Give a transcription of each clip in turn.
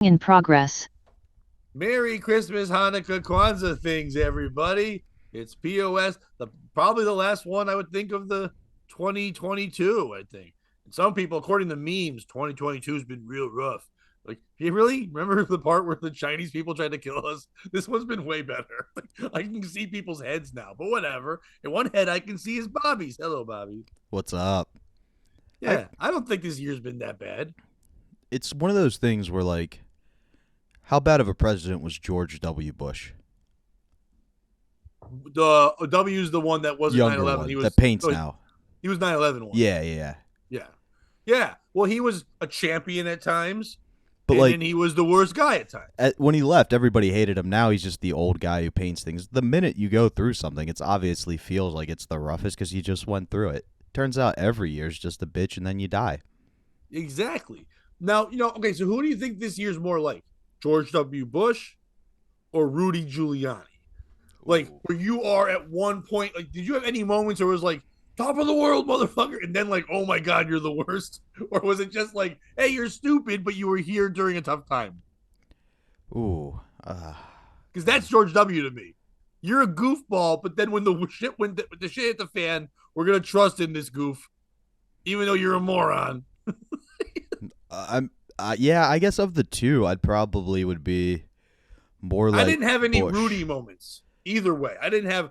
In progress. Merry Christmas, Hanukkah, Kwanzaa things, everybody. It's POS, probably the last one I would think of the 2022, I think. And some people, according to memes, 2022 has been real rough. Like, you really remember the part where the Chinese people tried to kill us? This one's been way better. Like, I can see people's heads now, but whatever. In one head, I can see is Bobby's. Hello, Bobby. What's up? I Yeah, I don't think this year's been that bad. It's one of those things where like how bad of a president was George W. Bush? The W is the one that wasn't Younger 9/11. one He was that paints oh, now. he was 9/11 one. Yeah. Yeah. Yeah. Well, he was a champion at times, But and like then he was the worst guy at times. when he left, everybody hated him. Now he's just the old guy who paints things. The minute you go through something, it's obviously feels like it's the roughest because you just went through it. Turns out every year's just a bitch and then you die. Exactly. Now, okay, so who do you think this year's more like? George W. Bush or Rudy Giuliani? Like, where you are at one point, like, did you have any moments where it was like, top of the world, motherfucker, and then like, oh my God, you're the worst? Or was it just like, hey, you're stupid, but you were here during a tough time? Ooh. Because that's George W. to me. You're a goofball, but then when the shit hit the fan, we're gonna trust in this goof, even though you're a moron. Yeah, I guess of the two, I'd probably would be more like I didn't have any Bush. Rudy moments either way. I didn't have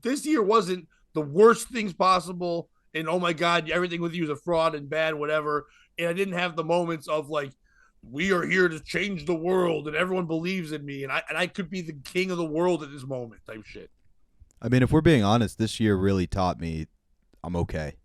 this year wasn't the worst things possible, and oh my God, everything with you is a fraud and bad, whatever. And I didn't have the moments of like, we are here to change the world and everyone believes in me, and I could be the king of the world at this moment type shit. I mean, if we're being honest, this year really taught me I'm okay.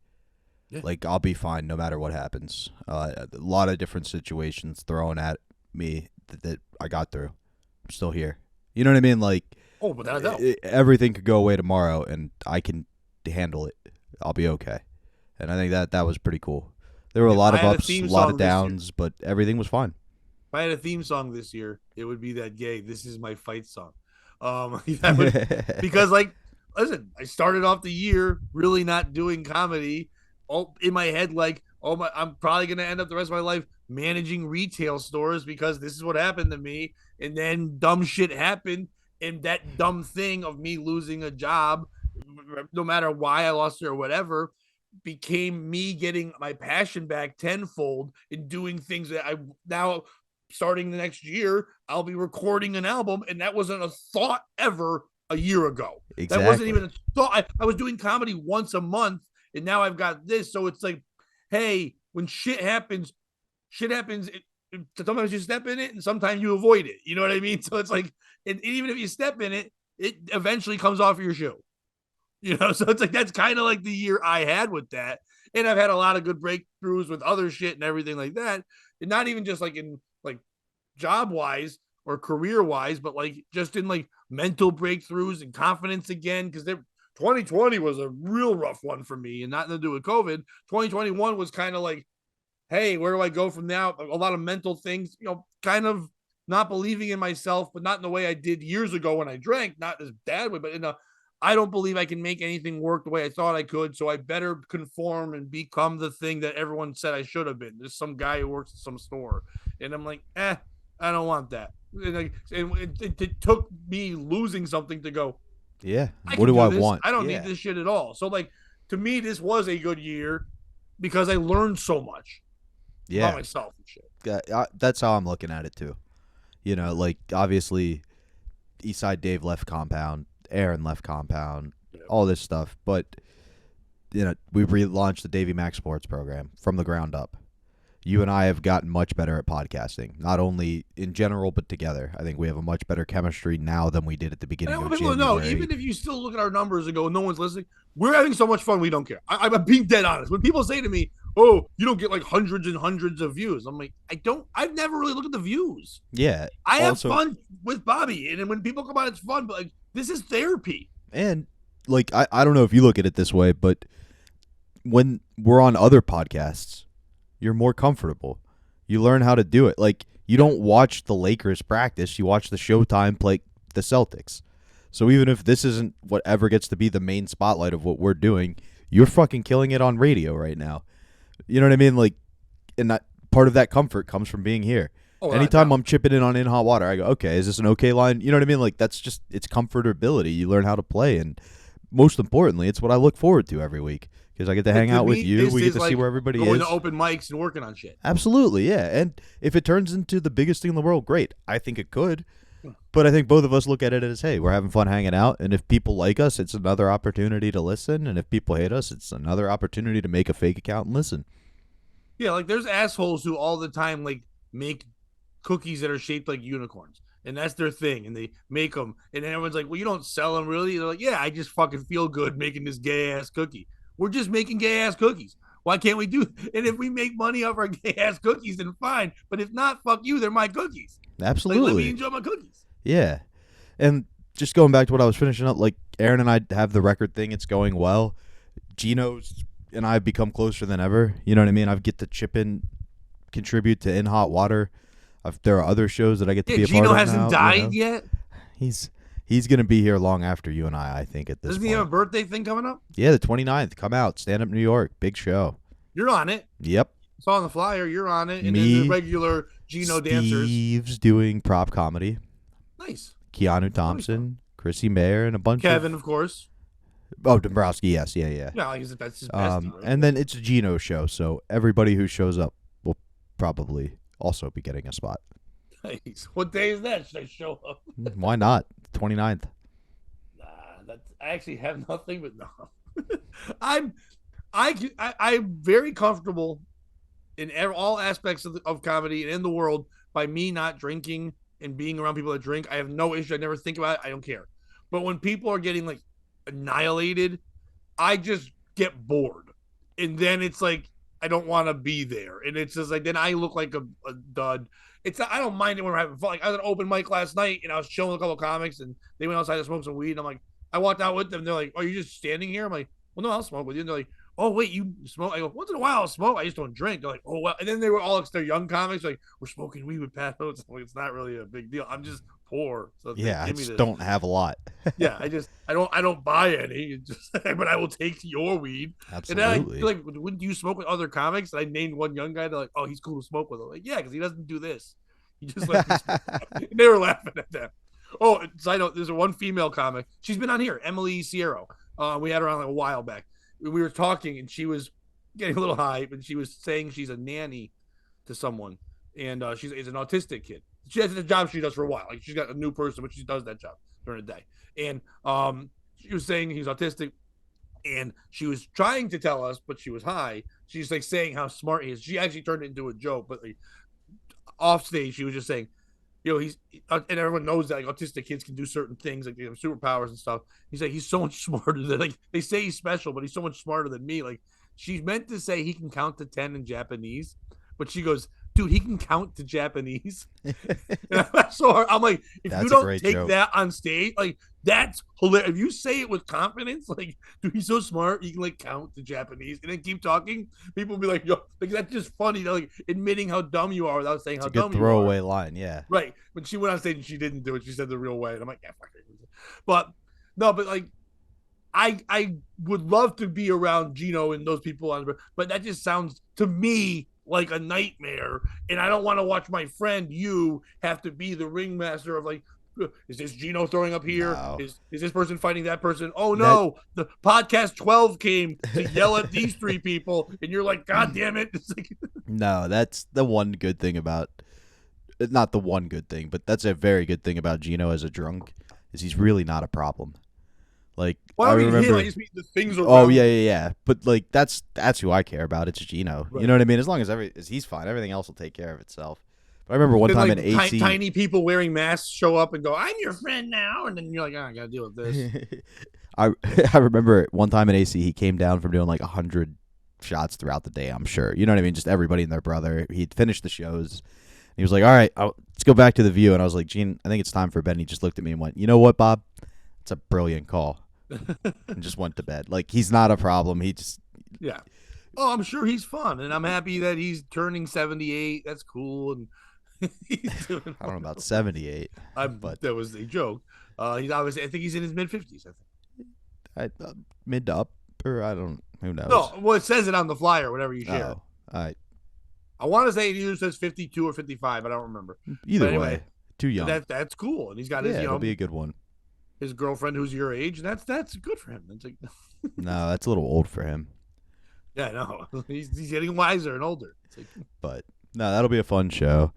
Yeah. Like, I'll be fine no matter what happens. A lot of different situations thrown at me that I got through. I'm still here. You know what I mean? Like, Oh, but that everything could go away tomorrow, and I can handle it. I'll be okay. And I think that was pretty cool. There were a lot of ups, a lot of downs, but everything was fine. If I had a theme song this year, it would be that gay "This Is My Fight" song. Because like, listen, I started off the year really not doing comedy. All in my head, like, I'm probably gonna end up the rest of my life managing retail stores because this is what happened to me. And then dumb shit happened, and that dumb thing of me losing a job, no matter why I lost it or whatever, became me getting my passion back tenfold and doing things that I now starting the next year, I'll be recording an album, and that wasn't a thought ever a year ago. Exactly. That wasn't even a thought. I was doing comedy once a month, and now I've got this. So it's like, hey, when shit happens. Sometimes you step in it, and sometimes you avoid it. You know what I mean? So it's like, and even if you step in it, it eventually comes off your shoe. So it's like that's kind of like the year I had with that. And I've had a lot of good breakthroughs with other shit and everything like that. And not even just like in like job wise or career wise, but like just in like mental breakthroughs and confidence again. Because 2020 was a real rough one for me, and nothing to do with COVID. 2021 was kind of like, hey, where do I go from now? A lot of mental things, kind of not believing in myself, but not in the way I did years ago when I drank, not as bad way, but in a I don't believe I can make anything work the way I thought I could, so I better conform and become the thing that everyone said I should have been. There's some guy who works at some store, and I'm like, I don't want that. And it took me losing something to go, yeah, what do I want? I don't need this shit at all. So, like, to me, this was a good year because I learned so much about myself and shit. That's how I'm looking at it, too. Like, obviously, Eastside Dave left Compound. Aaron left Compound, all this stuff. But, we relaunched the Davey Max Sports program from the ground up. You and I have gotten much better at podcasting, not only in general, but together. I think we have a much better chemistry now than we did at the beginning of January. No, even if you still look at our numbers and go, no one's listening, we're having so much fun, we don't care. I'm being dead honest. When people say to me, oh, you don't get like hundreds and hundreds of views, I'm like, I've never really looked at the views. Yeah. I have fun with Bobby, and when people come on, it's fun, but like, this is therapy. And like, I don't know if you look at it this way, but when we're on other podcasts, you're more comfortable. You learn how to do it. Like, you don't watch the Lakers practice. You watch the Showtime play the Celtics. So even if this isn't whatever gets to be the main spotlight of what we're doing, you're fucking killing it on radio right now. You know what I mean? Like, and that part of that comfort comes from being here. Oh, without a Anytime doubt. I'm chipping in hot water, I go, okay, is this an okay line? You know what I mean? Like that's just it's comfortability. You learn how to play, and most importantly, it's what I look forward to every week because I get to Like hang to out with me, you. this We get is to see like where everybody going to is. open mics and working on shit. Absolutely, yeah. And if it turns into the biggest thing in the world, great. I think it could. But I think both of us look at it as, hey, we're having fun hanging out, and if people like us, it's another opportunity to listen, and if people hate us, it's another opportunity to make a fake account and listen. Yeah, like there's assholes who all the time like make cookies that are shaped like unicorns, and that's their thing, and they make them, and everyone's like, "Well, you don't sell them, really?" They're like, "Yeah, I just fucking feel good making this gay ass cookie. We're just making gay ass cookies. Why can't we do? And if we make money off our gay ass cookies, then fine. But if not, fuck you. They're my cookies. Like, let me Absolutely. enjoy my cookies." Yeah. And just going back to what I was finishing up, like Aaron and I have the record thing. It's going well. Gino's and I have become closer than ever. You know what I mean? I get to chip in, contribute to In Hot Water. There are other shows that I get to Yeah, be a part Gino of hasn't now. You died know, yet. he's he's gonna be here long after you and I think at this Doesn't he have a point. birthday thing coming up? Yeah, the 29th. Come out, stand up New York, big show. You're on it. Yep. It's on the flyer. You're on it, and then the Me, regular Gino dancers. Steve's doing prop comedy. Nice. Keanu Thompson, Chrissy Mayer, and a bunch Kevin, of of course. Dombrowski. Yes, yeah. Yeah, like that's his bestie, right? And then it's a Gino show, so everybody who shows up will probably also be getting a spot. Nice. What day is that? Should I show up? Why not? 29th. Nah, I actually have nothing, but no. I'm I'm very comfortable in all aspects of comedy and in the world by me not drinking and being around people that drink. I have no issue. I never think about it. I don't care. But when people are getting like annihilated, I just get bored. And then it's like I don't want to be there. And it's just like then I look like a dud. I don't mind it when we're having fun. Like I was at an open mic last night and I was chilling with a couple of comics and they went outside to smoke some weed. And I'm like, I walked out with them. They're like, "Oh, you're just standing here?" I'm like, "Well, no, I'll smoke with you." And they're like, "Oh, wait, you smoke?" I go, "Once in a while I'll smoke. I just don't drink." They're like, "Oh, well." And then they were all, they're young comics, like, "We're smoking weed with Pat Oates." Like, it's not really a big deal. I'm just poor. So Yeah, I give me just this. don't have a lot. Yeah, I don't buy any. Just, but I will take your weed. And then I Absolutely. feel like, wouldn't you smoke with other comics? And I named one young guy. They're like, "Oh, he's cool to smoke with." I'm like, "Yeah, because he doesn't do this. He just lets me smoke." And they were laughing at that. Oh, side note, there's one female comic. She's been on here, Emily Sierra. We had her on like a while back. We were talking, and she was getting a little hype, and she was saying she's a nanny to someone, and she's an autistic kid. She has a job she does for a while. Like she's got a new person, but she does that job during the day. And she was saying he's autistic, and she was trying to tell us, but she was high. She's like saying how smart he is. She actually turned it into a joke, but like off stage, she was just saying, he's and everyone knows that like autistic kids can do certain things, like they have superpowers and stuff. He's like, he's so much smarter than, like, they say he's special, but he's so much smarter than me. Like, she's meant to say he can count to 10 in Japanese, but she goes, "Dude, he can count to Japanese." And I'm like, if That's you a don't great take joke. that on stage, like, that's hilarious. If you say it with confidence, like, "Dude, he's so smart, he can like count to Japanese," and then keep talking, people will be like, "Yo, like that's just funny," like admitting how dumb you are without saying It's how a good dumb you are. throwaway line, yeah. Right. When she went on stage and she didn't do it, she said the real way. And I'm like, yeah, fuck it. But no, but like I would love to be around Gino and those people on, but that just sounds to me like a nightmare. And I don't want to watch my friend you have to be the ringmaster of like, is this Gino throwing up here? No. Is this person fighting that person? Oh no, the podcast 12 came to yell at these three people, and you're like, God damn it. It's like, No, that's the one good thing about not the one good thing, but that's a very good thing about Gino as a drunk is he's really not a problem. Like why I don't we remember him? I just mean the things around. Oh yeah. But like that's who I care about. It's Gino. Right. You know what I mean? As long as he's fine, everything else will take care of itself. But I remember one Then, time like, in AC tiny people wearing masks show up and go, "I'm your friend now," and then you're like, "Oh, I gotta deal with this." I remember one time in AC he came down from doing like 100 shots throughout the day, I'm sure. You know what I mean? Just everybody and their brother. He'd finished the shows. He was like, "All right, let's go back to the View." And I was like, "Gene, I think it's time for bed." And he just looked at me and went, "You know what, Bob? It's a brilliant call." And just went to bed. Like, he's not a problem. He just... Yeah. Oh, I'm sure he's fun, and I'm happy that he's turning 78. That's cool. And he's doing I don't know about 78. but that was a joke. He's obviously, I think he's in his mid-50s, I think. Mid to up, or I don't... Who knows? No, well, it says it on the flyer, whatever you share. Oh, I want to say it either says 52 or 55. I don't remember. But Either anyway, way, too young. that's cool. And he's got his, Yeah, it'll be a good one. his girlfriend who's your age. And that's good for him. It's like, No, that's a little old for him. yeah, no, he's getting wiser and older. It's like, But no, that'll be a fun show.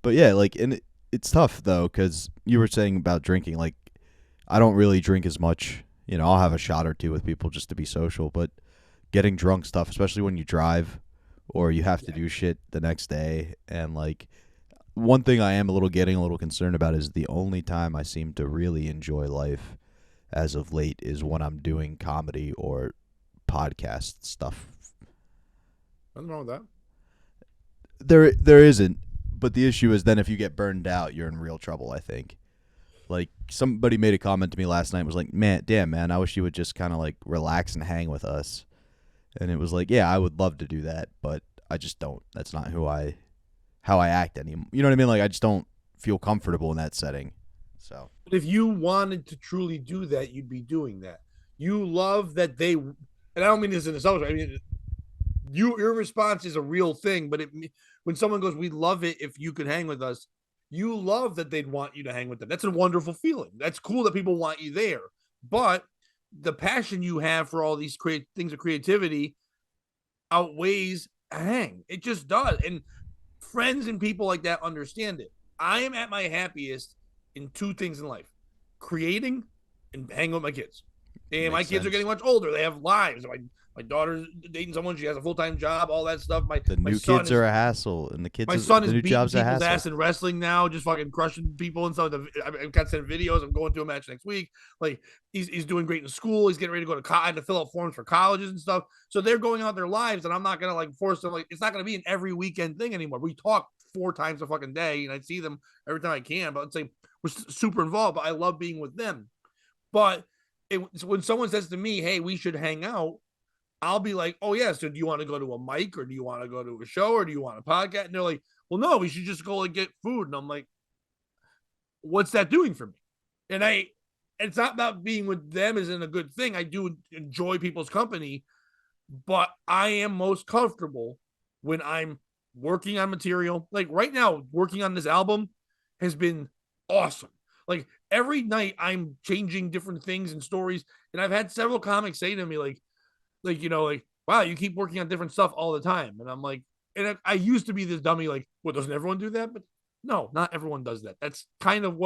But yeah, like, and it's tough though, because you were saying about drinking. Like, I don't really drink as much. You know, I'll have a shot or two with people just to be social. But getting drunk stuff, especially when you drive or you have to do shit the next day, and like, one thing I am getting a little concerned about is the only time I seem to really enjoy life as of late is when I'm doing comedy or podcast stuff. nothing wrong with that. There isn't, but the issue is then if you get burned out, you're in real trouble, I think. Like, somebody made a comment to me last night, was like, man, damn, man, I wish you would just kind of like relax and hang with us. And it was like, yeah, I would love to do that, but I just don't. That's not how I act anymore. You know what I mean? Like, I just don't feel comfortable in that setting. So, But if you wanted to truly do that, you'd be doing that. You love that they, and I don't mean this in a selfish. I mean, your response is a real thing. But when someone goes, "We love it if you could hang with us," you love that they'd want you to hang with them. That's a wonderful feeling. That's cool that people want you there. But the passion you have for all these things of creativity outweighs a hang. It just does. And friends and people like that understand it. I am at my happiest in two things in life: creating and hanging with my kids. And my makes kids are sense. getting much older. They have lives. My daughter's dating someone. She has a full-time job, all that stuff. The My new son kids is are a hassle, and my son the is new beating job's a people's hassle. ass in wrestling now, just fucking crushing people and stuff. I've got sent videos. I'm going to a match next week. Like he's doing great in school. He's getting ready to go to college to fill out forms for colleges and stuff. So they're going out their lives, and I'm not gonna like force them. Like it's not gonna be an every weekend thing anymore. We talk 4 times a fucking day, and I see them every time I can. But it's like we're super involved. But I love being with them. But when someone says to me, "Hey, we should hang out," I'll be like, "Oh yeah, so do you want to go to a mic or do you want to go to a show or do you want a podcast?" And they're like, "Well, no, we should just go and get food." And I'm like, "What's that doing for me?" And it's not about being with them isn't a good thing. I do enjoy people's company, but I am most comfortable when I'm working on material. Like right now, working on this album has been awesome. Like every night I'm changing different things and stories. And I've had several comics say to me, like, wow, you keep working on different stuff all the time. And I'm like, and I used to be this dummy, like, well, doesn't everyone do that? But no, not everyone does that. That's kind of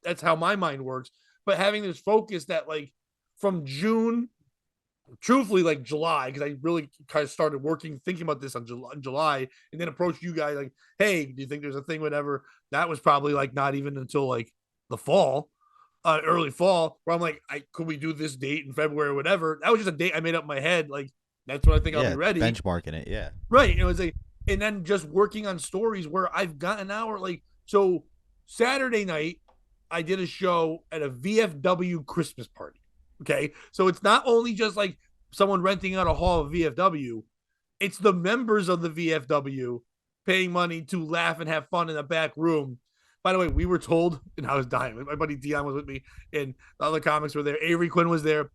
that's how my mind works. But having this focus that like from June, truthfully, like July, because I really kind of started thinking about this on July, and then approached you guys like, hey, do you think there's a thing, whatever? That was probably like not even until like the fall, early fall, where I'm like, could we do this date in February or whatever? That was just a date I made up in my head. Like, that's what I think I'll be Yeah, ready. benchmarking it. Yeah. Right. It was like, and then just working on stories where I've got an hour. Like, so Saturday night, I did a show at a VFW Christmas party. Okay. So it's not only just like someone renting out a hall of VFW, it's the members of the VFW paying money to laugh and have fun in a back room. By the way, we were told, and I was dying. My buddy Dion was with me, and the other comics were there. Avery Quinn was there.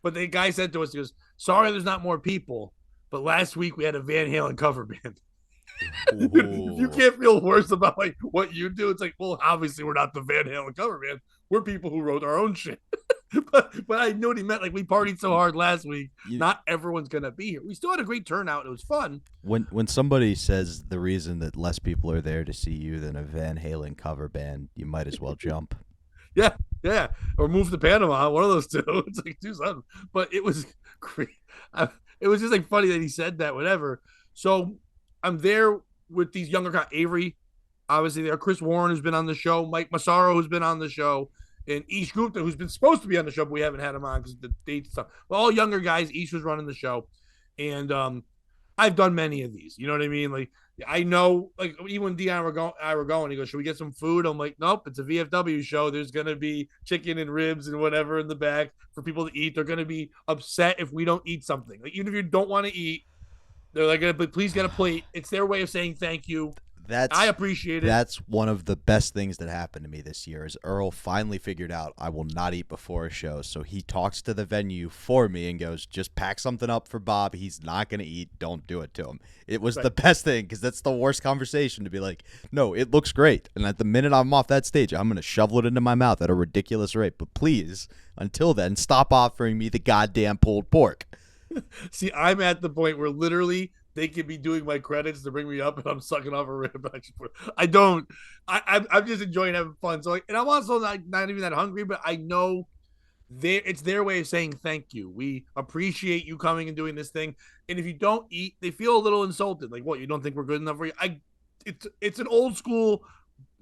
But the guy said to us, he goes, "Sorry there's not more people, but last week we had a Van Halen cover band." You can't feel worse about like what you do. It's like, well, obviously we're not the Van Halen cover band. We're people who wrote our own shit. but I knew what he meant. Like we partied so hard last week. Not everyone's gonna be here. We still had a great turnout. It was fun. When somebody says the reason that less people are there to see you than a Van Halen cover band, you might as well jump. Yeah, or move to Panama. One of those two. It's like do something. But it was great. It was just like funny that he said that. Whatever. So I'm there with these younger guys. Avery, obviously there. Chris Warren, who's been on the show. Mike Massaro, who's been on the show. And Ish Gupta, who's been supposed to be on the show, but we haven't had him on because the dates stuff. But all younger guys. Ish was running the show. And I've done many of these. You know what I mean? Like, I know, like, even when Dion I were going, he goes, should we get some food? I'm like, nope, it's a VFW show. There's going to be chicken and ribs and whatever in the back for people to eat. They're going to be upset if we don't eat something. Like, even if you don't want to eat, they're like, but please get a plate. It's their way of saying thank you. I That's appreciate it. that's one of the best things that happened to me this year is Earl finally figured out I will not eat before a show. So he talks to the venue for me and goes, just pack something up for Bob. He's not going to eat. Don't do it to him. It was Right. the best thing because that's the worst conversation to be like, no, it looks great. And at the minute I'm off that stage, I'm going to shovel it into my mouth at a ridiculous rate. But please, until then, stop offering me the goddamn pulled pork. See, I'm at the point where literally they could be doing my credits to bring me up, and I'm sucking off a rib. I don't. I'm just enjoying having fun. So, like, and I'm also not even that hungry, but I know it's their way of saying thank you. We appreciate you coming and doing this thing. And if you don't eat, they feel a little insulted. Like, what? You don't think we're good enough for you? It's an old school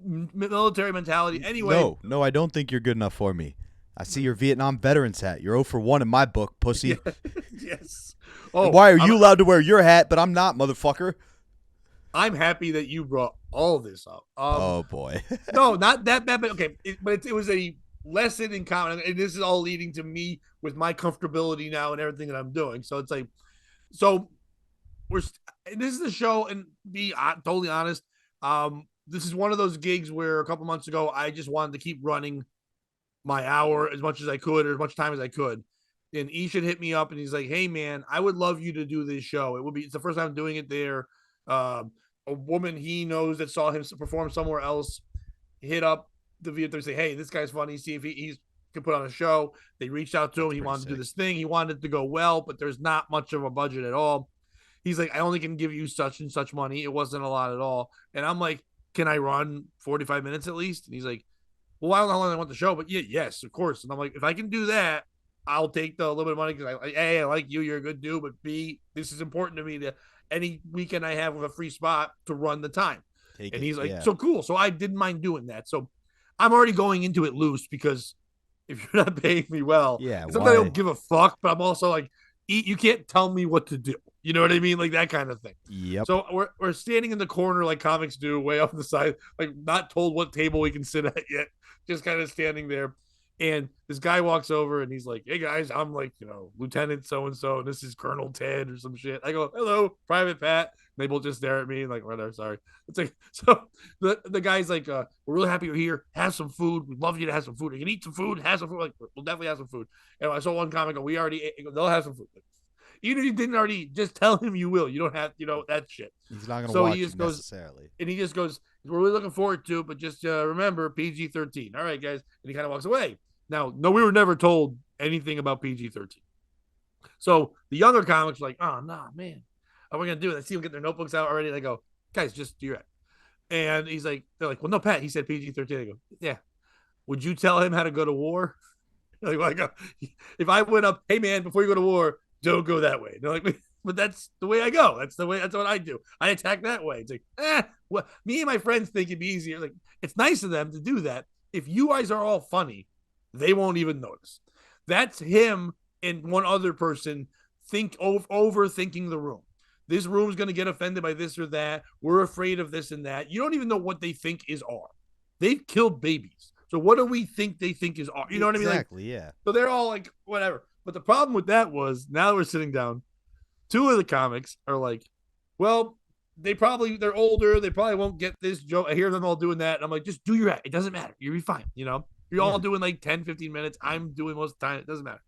military mentality. Anyway, No, I don't think you're good enough for me. I see your Vietnam veterans hat. You're 0 for 1 in my book, pussy. yeah, yes. And Oh, why are you allowed to wear your hat, but I'm not, motherfucker? I'm happy that you brought all this up. Oh, boy. No, not that bad, but okay. But it was a lesson in common, and this is all leading to me with my comfortability now and everything that I'm doing. So it's like, so we're this is the show, and be totally honest. This is one of those gigs where a couple months ago I just wanted to keep running my hour as much as I could, or as much time as I could. And Ish had hit me up, and he's like, "Hey, man, I would love you to do this show. It would be. It's the first time I'm doing it there. Uh, a woman he knows that saw him perform somewhere else hit up the Vietnam, say, "Hey, this guy's funny. See if he's can put on a show." They reached out to him. That's He pretty wanted to do sick. this thing. He wanted it to go well, but there's not much of a budget at all. He's like, "I only can give you such and such money. It wasn't a lot at all." And I'm like, "Can I run 45 minutes at least?" And he's like, "Well, I don't know how long I want the show, but yeah, yes, of course." And I'm like, "If I can do that, I'll take the little bit of money because A, I like you, you're a good dude, but B, this is important to me to any weekend I have with a free spot to run the time." Take And it. he's like, Yeah. "So cool." So I didn't mind doing that. So I'm already going into it loose because if you're not paying me well, Yeah, sometimes I why? don't give a fuck, but I'm also like, you can't tell me what to do. You know what I mean? Like that kind of thing. Yep. So we're standing in the corner like comics do, way off the side, like not told what table we can sit at yet, just kind of standing there. And this guy walks over and he's like, "Hey guys, I'm like, Lieutenant so and so, and this is Colonel Ted or some shit." I go, "Hello, Private Pat." And they both just stare at me and like, whatever, sorry. It's like, so the guy's like, "We're really happy you're here. Have some food. We'd love you to have some food. You can eat some food, have some food." Like, we'll definitely have some food. And I saw one comic go, "We already ate." They'll have some food. Even if you didn't already, just tell him you will. You don't have, that shit. He's not going to So watch he you just goes, necessarily. and he just goes, "We're really looking forward to it, but just remember PG-13. All right, guys." And he kind of walks away. Now, no, we were never told anything about PG-13. So the younger comics were like, "Oh, no, man. How are we going to do it?" I see them get their notebooks out already. They go, "Guys, just do it." And they're like, "Well, no, Pat, he said PG-13. I go, "Yeah. Would you tell him how to go to war?" Like, if I went up, "Hey, man, before you go to war, don't go that way." And they're like, "But that's the way I go. That's what I do. I attack that way." It's like, well, me and my friends think it'd be easier. Like, it's nice of them to do that. If you guys are all funny, they won't even notice. That's him and one other person overthinking the room. This room's going to get offended by this or that. We're afraid of this and that. You don't even know what they think is R. They've killed babies. So what do we think they think is R? You know what I mean? Like, Exactly, yeah. so they're all like, whatever. But the problem with that was now that we're sitting down, two of the comics are like, "Well, they're older. They probably won't get this joke." I hear them all doing that. And I'm like, "Just do your act. It doesn't matter. You'll be fine. You're all Yeah. doing like 10, 15 minutes. I'm doing most of the time. It doesn't matter."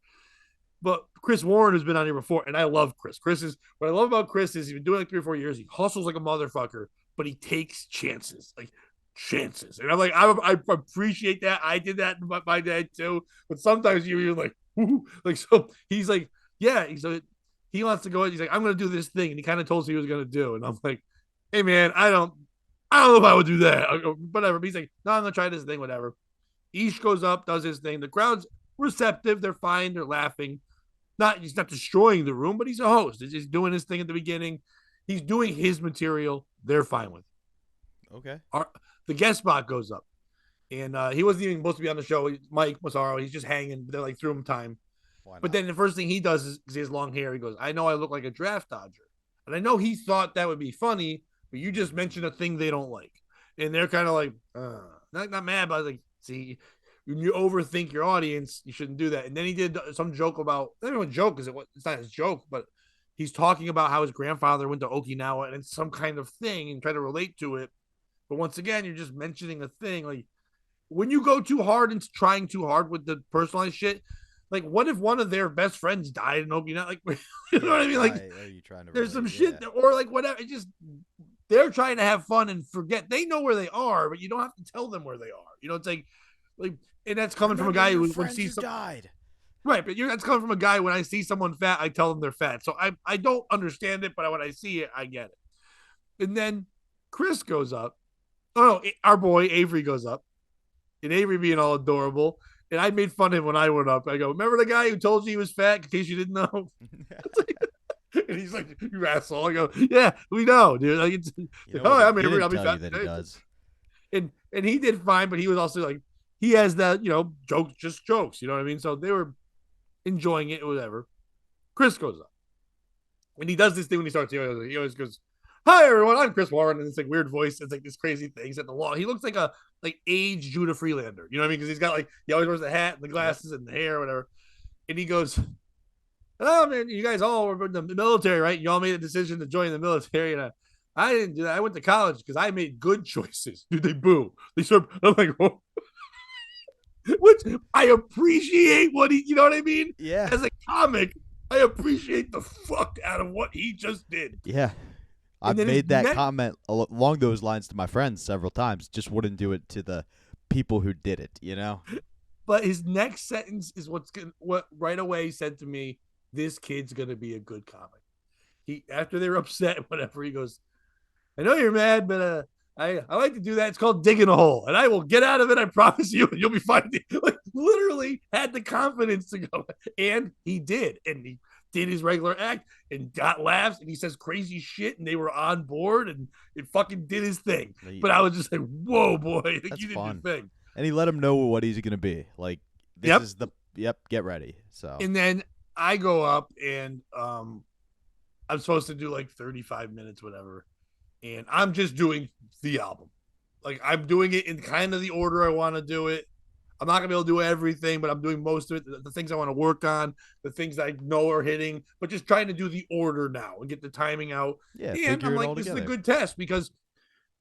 But Chris Warren has been on here before, and I love Chris. What I love about Chris is he's been doing like 3 or 4 years. He hustles like a motherfucker, but he takes chances. Like, chances. And I'm like, I appreciate that. I did that in my dad too. But sometimes you're like, woo. Like, so he's like, yeah, he wants to go. He's like, "I'm going to do this thing," and he kind of told us he was going to do. And I'm like, "Hey man, I don't know if I would do that." I go, whatever. But he's like, "No, I'm going to try this thing, whatever." Ish goes up, does his thing. The crowd's receptive. They're fine. They're laughing. He's not destroying the room, but he's a host. He's doing his thing at the beginning. He's doing his material. They're fine with it. Okay. The guest spot goes up, and he wasn't even supposed to be on the show. Mike Massaro, he's just hanging. They're like, threw him time. Why But not? then the first thing he does is, because he has long hair, he goes, "I know I look like a draft dodger." And I know he thought that would be funny, but you just mentioned a thing they don't like. And they're kind of like, not mad, but I was like, "See, when you overthink your audience, you shouldn't do that." And then he did some joke about, not even a joke, because it's not his joke, but he's talking about how his grandfather went to Okinawa and it's some kind of thing and try to relate to it. But once again, you're just mentioning a thing. Like when you go too hard and trying too hard with the personalized shit, like what if one of their best friends died and hope you not like you know what I mean? Why Like are you trying to there's some relate? shit Yeah. that, or like whatever. It just they're trying to have fun and forget they know where they are, but you don't have to tell them where they are. You know, it's like and that's coming from a Remember guy your who when friends sees who some died. right, but that's coming from a guy when I see someone fat, I tell them they're fat. So I don't understand it, but when I see it, I get it. And then Chris goes up. Oh no, our boy Avery goes up, and Avery being all adorable. And I made fun of him when I went up. I go, remember the guy who told you he was fat in case you didn't know? And he's like, you asshole. I go, yeah, we know, dude. Like, it's, You know what oh, he I'm Avery. didn't I'll be tell you fat that he today. does. And he did fine, but he was also like, he has that, jokes, just jokes. You know what I mean? So they were enjoying it, or whatever. Chris goes up. And he does this thing when he starts, he always goes, hi everyone, I'm Chris Warren, and it's like weird voice. It's like this crazy thing. He's at the wall. He looks like a aged Judah Freelander. You know what I mean? Because he's got he always wears the hat and the glasses and the hair, or whatever. And he goes, oh man, you guys all were in the military, right? You all made a decision to join the military, and I didn't do that. I went to college because I made good choices. Dude, they boo. They sort of, I'm like, oh. Which I appreciate what he, you know what I mean? Yeah. As a comic, I appreciate the fuck out of what he just did. Yeah. And I've then made that comment along those lines to my friends several times. Just wouldn't do it to the people who did it, you know? But his next sentence is what right away said to me, this kid's going to be a good comic. He, after they were upset, whatever, he goes, I know you're mad, but I like to do that. It's called digging a hole, and I will get out of it. I promise you. You'll be fine. Like literally had the confidence to go, and he did, and he did his regular act and got laughs, and he says crazy shit, and they were on board, and it fucking did his thing. But I was just like, whoa, boy, That's you did fun. your thing. And he let him know what he's gonna be. Like this is the get ready. So and then I go up and I'm supposed to do like 35 minutes, whatever. And I'm just doing the album. Like I'm doing it in kind of the order I want to do it. I'm not gonna be able to do everything, but I'm doing most of it. The things I want to work on, the things I know are hitting, but just trying to do the order now and get the timing out. yeah, And I'm like, this is a good test because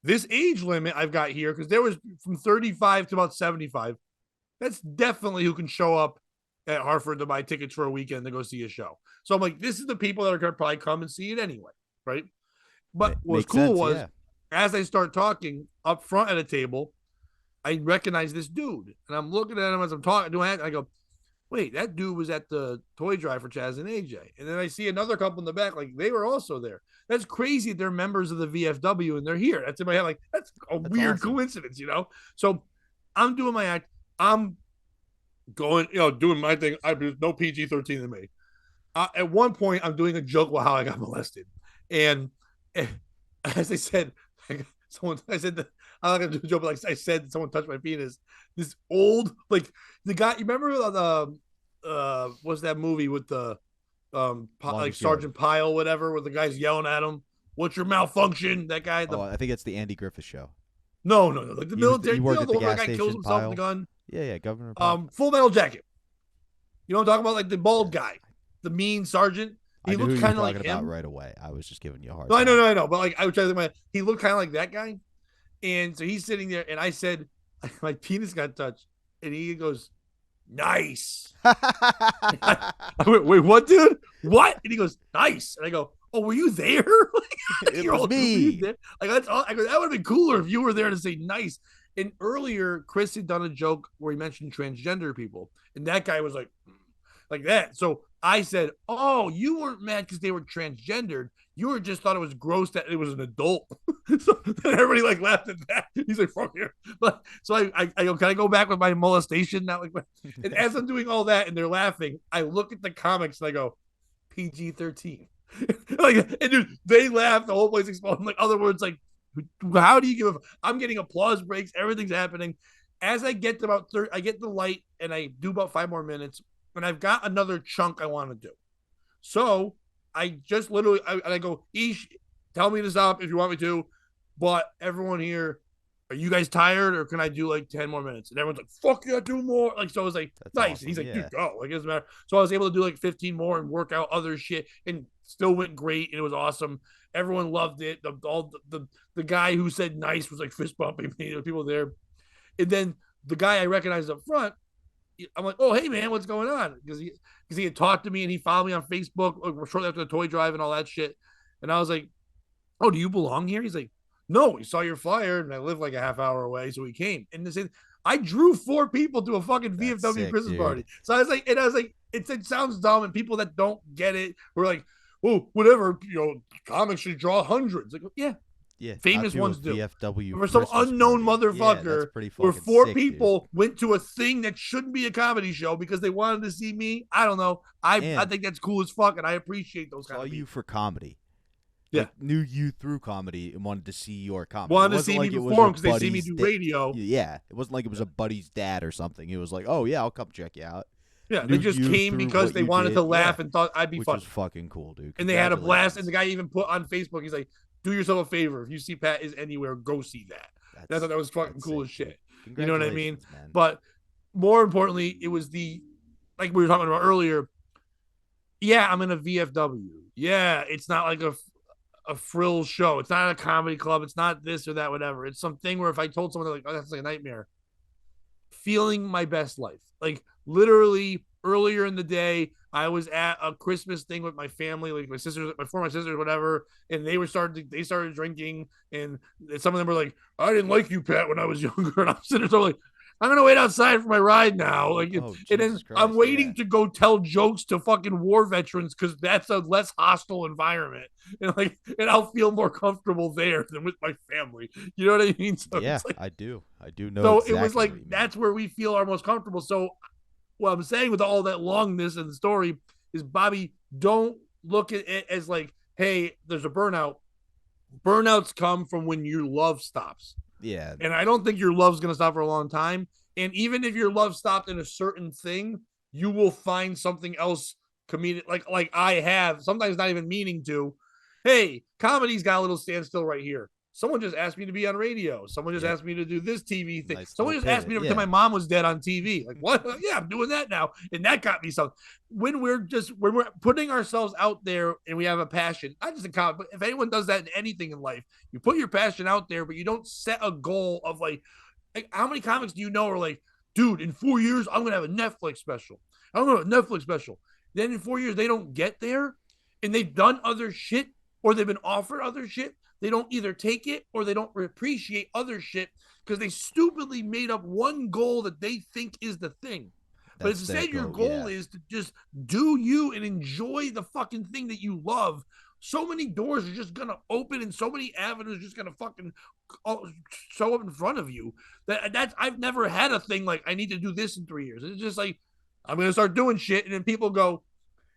this age limit I've got here, because there was from 35 to about 75. That's definitely who can show up at Hartford to buy tickets for a weekend to go see a show. So I'm like, this is the people that are going to probably come and see it anyway, right? But what's cool was as I start talking up front at a table, I recognize this dude, and I'm looking at him as I'm talking to him. I go, wait, that dude was at the toy drive for Chaz and AJ. And then I see another couple in the back, like they were also there. That's crazy. They're members of the VFW and they're here. That's in my head. Like, that's a weird coincidence, So I'm doing my act. I'm going, doing my thing. There's no PG-13 in me. At one point, I'm doing a joke about how I got molested. And as I said, I said that I'm not gonna do a joke, but like I said, someone touched my penis. This old, like the guy, you remember what's that movie with the Sergeant Pyle, whatever, where the guy's yelling at him, "What's your malfunction?" That guy. I think it's the Andy Griffith Show. No, like the military. He worked at the gas guy station, kills himself Pyle. with a gun. Yeah, Governor. Full Metal Jacket. You know what I'm talking about? Like the bald guy, the mean sergeant. He looked kind of like him right away. I was just giving you a hard time. No, I know. But like I was trying to think, he looked kind of like that guy. And so he's sitting there, and I said, my penis got touched. And he goes, nice. I went, wait, what, dude? What? And he goes, nice. And I go, oh, were you there? It was me. Like, that's all. I go, that would have been cooler if you were there to say nice. And earlier, Chris had done a joke where he mentioned transgender people. And that guy was like that. So I said, oh, you weren't mad because they were transgendered. You were just thought it was gross that it was an adult. So then everybody like laughed at that. He's like, fuck you. But so I go, can I go back with my molestation? Not like, and as I'm doing all that and they're laughing, I look at the comics and I go, PG-13. Like, and dude, they laugh. The whole place exploded. Like, other words, like, how do you give I'm getting applause breaks. Everything's happening. As I get to about 30, I get the light and I do about 5 more minutes. And I've got another chunk I want to do. So I just literally, I go, Ish, tell me to stop if you want me to. But everyone here, are you guys tired or can I do like 10 more minutes? And everyone's like, fuck yeah, do more. Like, so I was like, that's nice. Awesome. And he's like, dude, go. Like, it doesn't matter. So I was able to do like 15 more and work out other shit and still went great. And it was awesome. Everyone loved it. The guy who said nice was like fist bumping me. There were people there. And then the guy I recognized up front, I'm like, oh, hey, man, what's going on? Because he had talked to me and he followed me on Facebook shortly after the toy drive and all that shit. And I was like, oh, do you belong here? He's like, no, he saw your flyer and I live like a half hour away. So he came. And this, I drew 4 people to a fucking VFW Christmas dude. party. So I was like, it sounds dumb. And people that don't get it were like, well, whatever, comics should draw hundreds. Like, yeah. Yeah, famous ones do. VFW for some unknown motherfucker, where 4 people went to a thing that shouldn't be a comedy show because they wanted to see me. I don't know. I think that's cool as fuck, and I appreciate those kind of people. Saw you for comedy. Yeah, like, knew you through comedy and wanted to see your comedy. Wanted to see me perform because they see me do radio. Yeah, it wasn't like it was a buddy's dad or something. It was like, oh yeah, I'll come check you out. Yeah, they just came because they wanted to laugh and thought I'd be Which funny. was fucking cool, dude. And they had a blast. And the guy even put on Facebook, he's like, do yourself a favor. If you see Pat is anywhere, go see that. I thought that was fucking cool as shit. You know what I mean? Man. But more importantly, it was like we were talking about earlier. Yeah, I'm in a VFW. Yeah, it's not like a frill show. It's not a comedy club. It's not this or that, whatever. It's something where if I told someone, they're like, oh, that's like a nightmare. Feeling my best life. Like literally earlier in the day, I was at a Christmas thing with my family, like my sisters, whatever, and they started drinking, and some of them were like, I didn't like you, Pat, when I was younger, and I'm sitting there like, I'm gonna wait outside for my ride now, like, and then Christ, I'm waiting to go tell jokes to fucking war veterans because that's a less hostile environment, and I'll feel more comfortable there than with my family. You know what I mean? So yeah, I do know. So exactly it was like that's where we feel our most comfortable. So what I'm saying with all that longness in the story is, Bobby, don't look at it as like, hey, there's a burnout. Burnouts come from when your love stops. Yeah. And I don't think your love's going to stop for a long time. And even if your love stopped in a certain thing, you will find something else comedic, like I have, sometimes not even meaning to. Hey, comedy's got a little standstill right here. Someone just asked me to be on radio. Someone just asked me to do this TV thing. Someone just asked me to pretend my mom was dead on TV. Like, what? Yeah, I'm doing that now. And that got me something. When we're putting ourselves out there and we have a passion, not just in comedy, but if anyone does that in anything in life, you put your passion out there, but you don't set a goal of like how many comics do you know are like, dude, in 4 years, I'm going to have a Netflix special. I'm going to have a Netflix special. Then in 4 years, they don't get there and they've done other shit or they've been offered other shit. They don't either take it or they don't appreciate other shit because they stupidly made up one goal that they think is the thing. But instead, your goal is to just do you and enjoy the fucking thing that you love. So many doors are just going to open and so many avenues are just going to fucking show up in front of you. That's I've never had a thing like I need to do this in 3 years. It's just like I'm going to start doing shit. And then people go,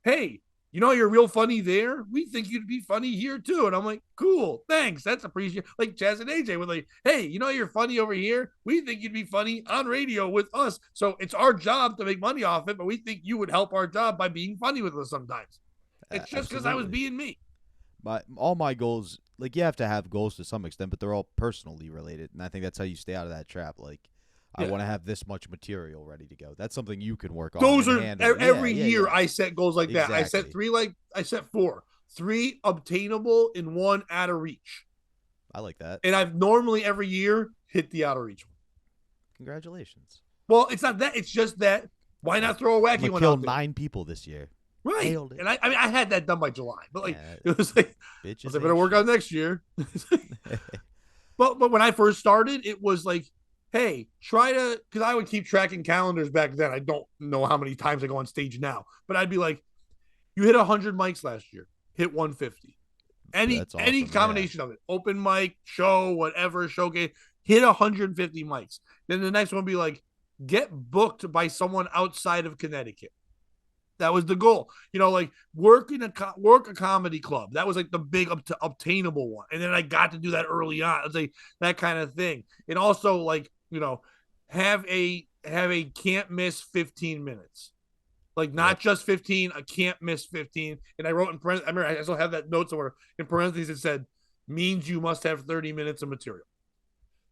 hey, you know, you're real funny there. We think you'd be funny here too. And I'm like, cool, thanks. That's appreciated. Like Chaz and AJ were like, hey, you know, you're funny over here. We think you'd be funny on radio with us. So it's our job to make money off it, but we think you would help our job by being funny with us sometimes. It's just because I was being me. All my goals, like you have to have goals to some extent, but they're all personally related. And I think that's how you stay out of that trap. Like, I want to have this much material ready to go. That's something you can work on. Those are every year I set goals like that. I set 3, I set 4. 3 obtainable and 1 out of reach. I like that. And I've normally every year hit the out of reach one. Congratulations. Well, it's not that. It's just that. Why not throw a wacky one out there? 9 people this year. Right. And I mean, I had that done by July, but like it was like, I better work on next year. But when I first started, it was like, hey, try to, because I would keep tracking calendars back then. I don't know how many times I go on stage now, but I'd be like, you hit 100 mics last year, hit 150. Any combination of it, open mic, show, whatever, showcase, hit 150 mics. Then the next one would be like, get booked by someone outside of Connecticut. That was the goal. You know, like work a comedy club. That was like the big obtainable one. And then I got to do that early on. It's like that kind of thing. And also like, you know, have a can't miss 15 minutes. Like not just 15, I can't miss 15. And I wrote in parentheses, I remember I still have that note somewhere. In parentheses, it said, means you must have 30 minutes of material.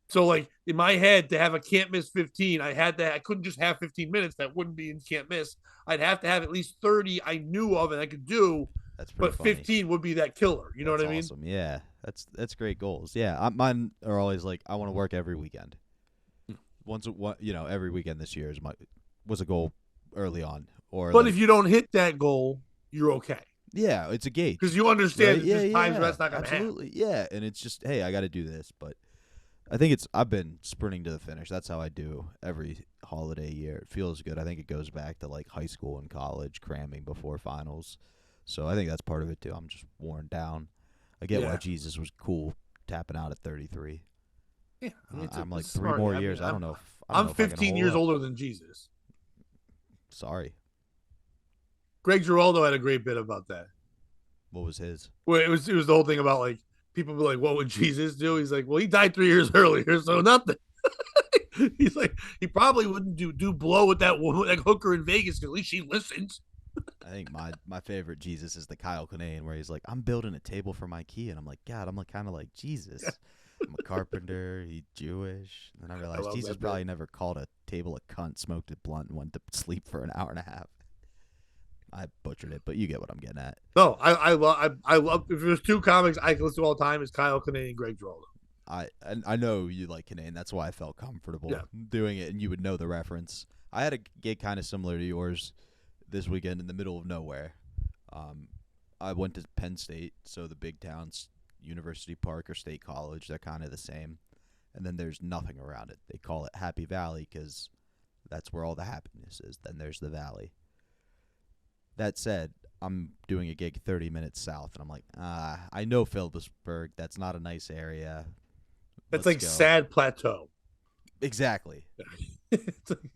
So like in my head, to have a can't miss 15, I couldn't just have 15 minutes. That wouldn't be in can't miss. I'd have to have at least 30 I knew of and I could do That's pretty but funny. 15 would be that killer. You know That's what I mean? awesome. Yeah, that's great goals. Yeah, mine are always like I want to work every weekend. Every weekend this year was a goal early on, or But like if you don't hit that goal, you're okay yeah, it's a because gauge, you understand right? that Yeah, there's yeah, times where yeah, that's not going to happen. absolutely, yeah. And it's just hey, I got to do this, but I think I've been sprinting to the finish. That's how I do every holiday year. It feels good. I think it goes back to like high school and college cramming before finals. So I think that's part of it too. I'm just worn down. I get why Yeah, Jesus was cool tapping out at 33. yeah. I mean, I'm like it's three smart. more I mean, years. I don't I'm know if I can 15 hold years up. older than Jesus. Sorry. Greg Giraldo had a great bit about that. What was his? Where it was the whole thing about like people be like, "What would Jesus do?" He's like, "Well, he died 3 years earlier, so nothing." He's like, he probably wouldn't do blow with that woman, like hooker in Vegas, because at least she listens. I think my favorite Jesus is the Kyle Kinane where he's like, I'm building a table for my key, and I'm like, God, I'm like kind of like Jesus. I'm a carpenter. He's Jewish. And then I I realized love Jesus that bit. probably never called a table a cunt, smoked a blunt, and went to sleep for an hour and a half. I butchered it, but you get what I'm getting at. No, I love. If there's two comics I can listen to all the time, is Kyle Kinane and Greg Giraldo. I know you like Kinane. That's why I felt Yeah, comfortable doing it, and you would know the reference. I had a gig kind of similar to yours this weekend in the middle of nowhere. Um, I went to Penn State, so the big towns, University Park or State College, they're kind of the same. And then there's nothing around it. They call it Happy Valley because that's where all the happiness is. Then there's the valley. That said, I'm doing a gig 30 minutes south, and I'm like, I know Phillipsburg. That's not a nice area. that's Let's like go. sad plateau. Exactly. It's like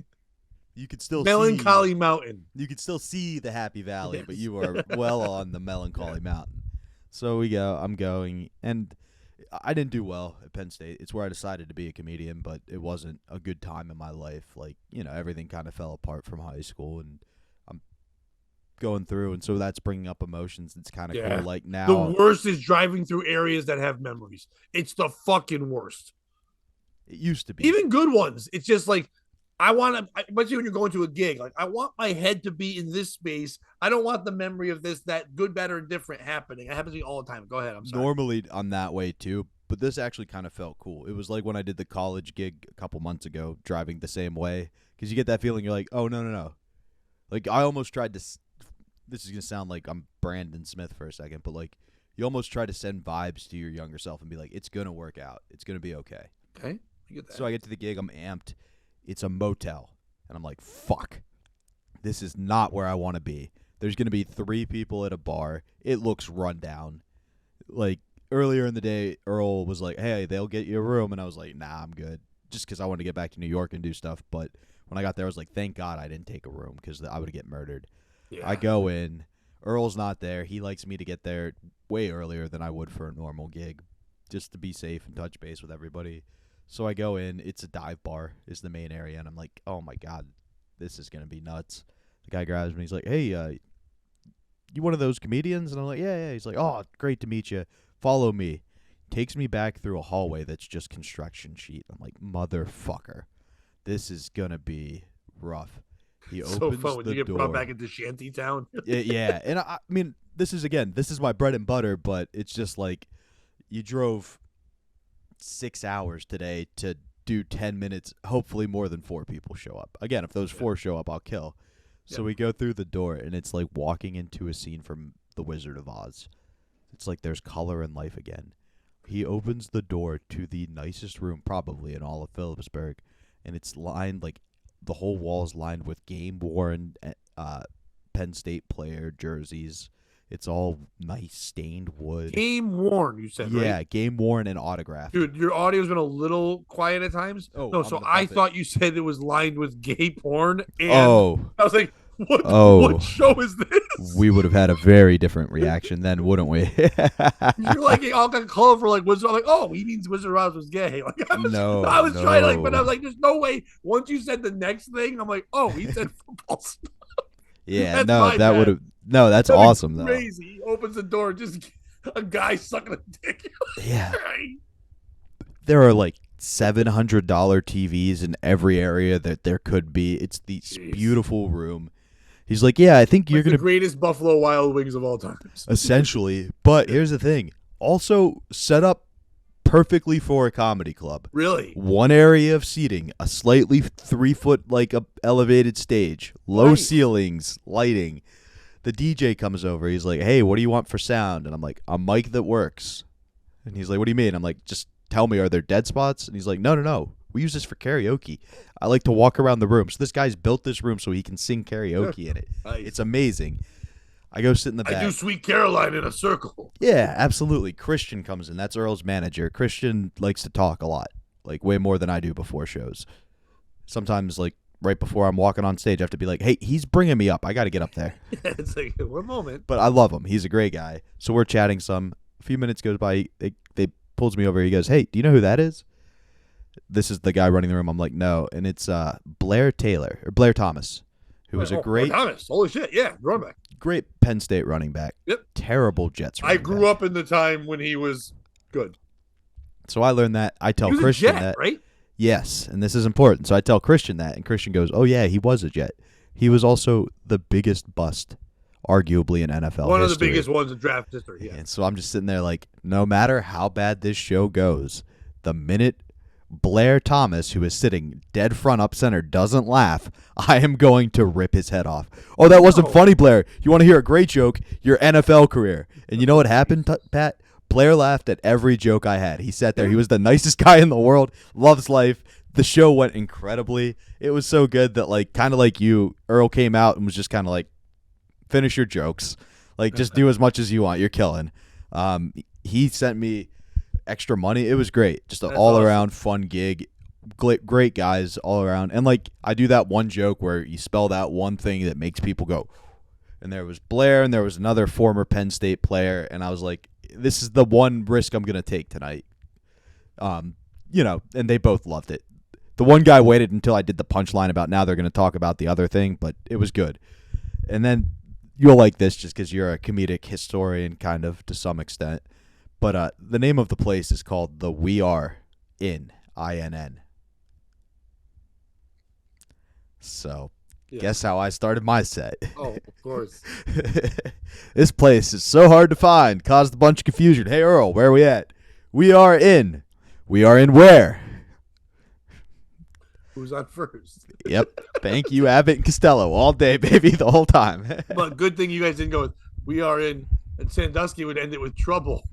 You could still see Melancholy Mountain. the Happy Valley, but Yes. you are well on the Melancholy Mountain. So we go. I'm going, and I didn't do well at Penn State. It's where I decided to be a comedian, but it wasn't a good time in my life. Like everything kind of fell apart from high school, and I'm going through, and so that's bringing up emotions. It's kind of Yeah. cool. Like The now, worst is driving through areas that have memories. It's the fucking worst. it used to be. Even good ones. It's just like I want to, especially when you're going to a gig. Like I want my head to be in this space. I don't want the memory of this, that, good, better, and different happening. It happens to me all the time. Go ahead. I'm sorry. Normally, I'm that way too, but this actually kind of felt cool. It was like when I did the college gig a couple months ago, driving the same way, because you get that feeling. You're like, oh no, no, no. Like I almost tried to. This is gonna sound like I'm Brandon Smith for a second, but like you almost try to send vibes to your younger self and be like, it's gonna work out. It's gonna be okay. Okay. I get that. So I get to the gig, I'm amped. It's a motel, and I'm like, fuck. This is not where I want to be. There's gonna be 3 people at a bar. It looks run down. Like earlier in the day, Earl was like, hey, they'll get you a room, and I was like, nah, I'm good. Just because I wanted to get back to New York and do stuff. But when I got there, I was like, thank God I didn't take a room because I would get murdered. Yeah. I go in. Earl's not there. He likes me to get there way earlier than I would for a normal gig, just to be safe and touch base with everybody. So I go in. It's a dive bar is the main area, and I'm like, oh my God, this is gonna be nuts. The guy grabs me. He's like, hey, you one of those comedians? And I'm like, yeah, yeah. He's like, oh, great to meet you. Follow me. Takes me back through a hallway that's just construction sheet. I'm like, motherfucker, this is gonna be rough. He so opens fun when the you get door. brought back into Shantytown. Yeah, and I mean, this is my bread and butter, but it's just like you drove 6 hours today to do 10 minutes. Hopefully, more than 4 people show up. Again, if those 4 show up, I'll kill. So we go through the door, and it's like walking into a scene from The Wizard of Oz. It's like there's color and life again. He opens the door to the nicest room probably in all of Phillipsburg, and it's lined like the whole wall is lined with game-worn Penn State player jerseys. It's all nice stained wood. Game worn, you said, right? Yeah, game-worn and autographed. Dude, your audio's been a little quiet at times. Oh, no, I'm so gonna I bump it. thought you said it was lined with gay porn, and Oh, I was like, what show is this? we would have had a very different reaction then, wouldn't we? You're like all got colorful, like Wizard. I'm like, oh, he means Wizard of Oz was gay. Like I was trying, like, but I was like, there's no way. Once you said the next thing, I'm like, oh, he said football stuff. Yeah, That's no, that would have. No, that's That'd awesome though. Crazy. He opens the door, just a guy sucking a dick. Yeah. There are like $700 TVs in every area that there could be. It's this beautiful room. He's like, yeah, I think you're Like the going to greatest Buffalo Wild Wings of all time. essentially. But here's the thing. Also set up perfectly for a comedy club. Really? One area of seating, a slightly 3-foot like a elevated stage, low ceilings, lighting. The DJ comes over. He's like, hey, what do you want for sound? And I'm like, a mic that works. And he's like, what do you mean? I'm like, just tell me, are there dead spots? And he's like, no. We use this for karaoke. I like to walk around the room. So this guy's built this room so he can sing karaoke in it. Nice. It's amazing. I go sit in the back. I do Sweet Caroline in a circle. Yeah, absolutely. Christian comes in. That's Earl's manager. Christian likes to talk a lot, like way more than I do before shows. Sometimes, like right before I'm walking on stage, I have to be like, hey, he's bringing me up. I got to get up there. It's like, one moment. But I love him. He's a great guy. So we're chatting some. A few minutes goes by. They pulls me over. He goes, hey, do you know who that is? This is the guy running the room. I'm like, no. And it's Blair Thomas, who was a great Thomas. Holy shit. Yeah. Running back. Great Penn State running back. Yep. Terrible Jets I grew up in the time when he was good. So I learned that. I tell he was Christian a Jet, that. Right? Yes, and this is important. So I tell Christian that, and Christian goes, oh, yeah, he was a Jet. He was also the biggest bust, arguably, in NFL One history. of the biggest ones in draft history, yeah. And so I'm just sitting there like, no matter how bad this show goes, the minute Blair Thomas, who is sitting dead front up center, doesn't laugh, I am going to rip his head off. Oh, that wasn't funny, Blair. You want to hear a great joke? Your NFL career. And you know what happened, Pat? Blair laughed at every joke I had. He sat there. He was the nicest guy in the world, loves life. The show went incredibly. It was so good that, like, kind of like you, Earl came out and was just kind of like, finish your jokes. Like, just do as much as you want. You're killing. He sent me extra money. It was great. Just an all-around fun gig. Great guys all around. And, like, I do that one joke where you spell that one thing that makes people go. And there was Blair, and there was another former Penn State player, and I was like, this is the one risk I'm going to take tonight. And they both loved it. The one guy waited until I did the punchline about now they're going to talk about the other thing, but it was good. And then you'll like this just because you're a comedic historian kind of to some extent. But the name of the place is called the We Are Inn, INN. So guess how I started my set. Oh, of course. This place is so hard to find, caused a bunch of confusion. Hey, Earl, where are we at? We are in. We are in where? Who's on first? Yep. Thank you, Abbott and Costello, all day, baby, the whole time. But good thing you guys didn't go with we are in, and Sandusky would end it with trouble.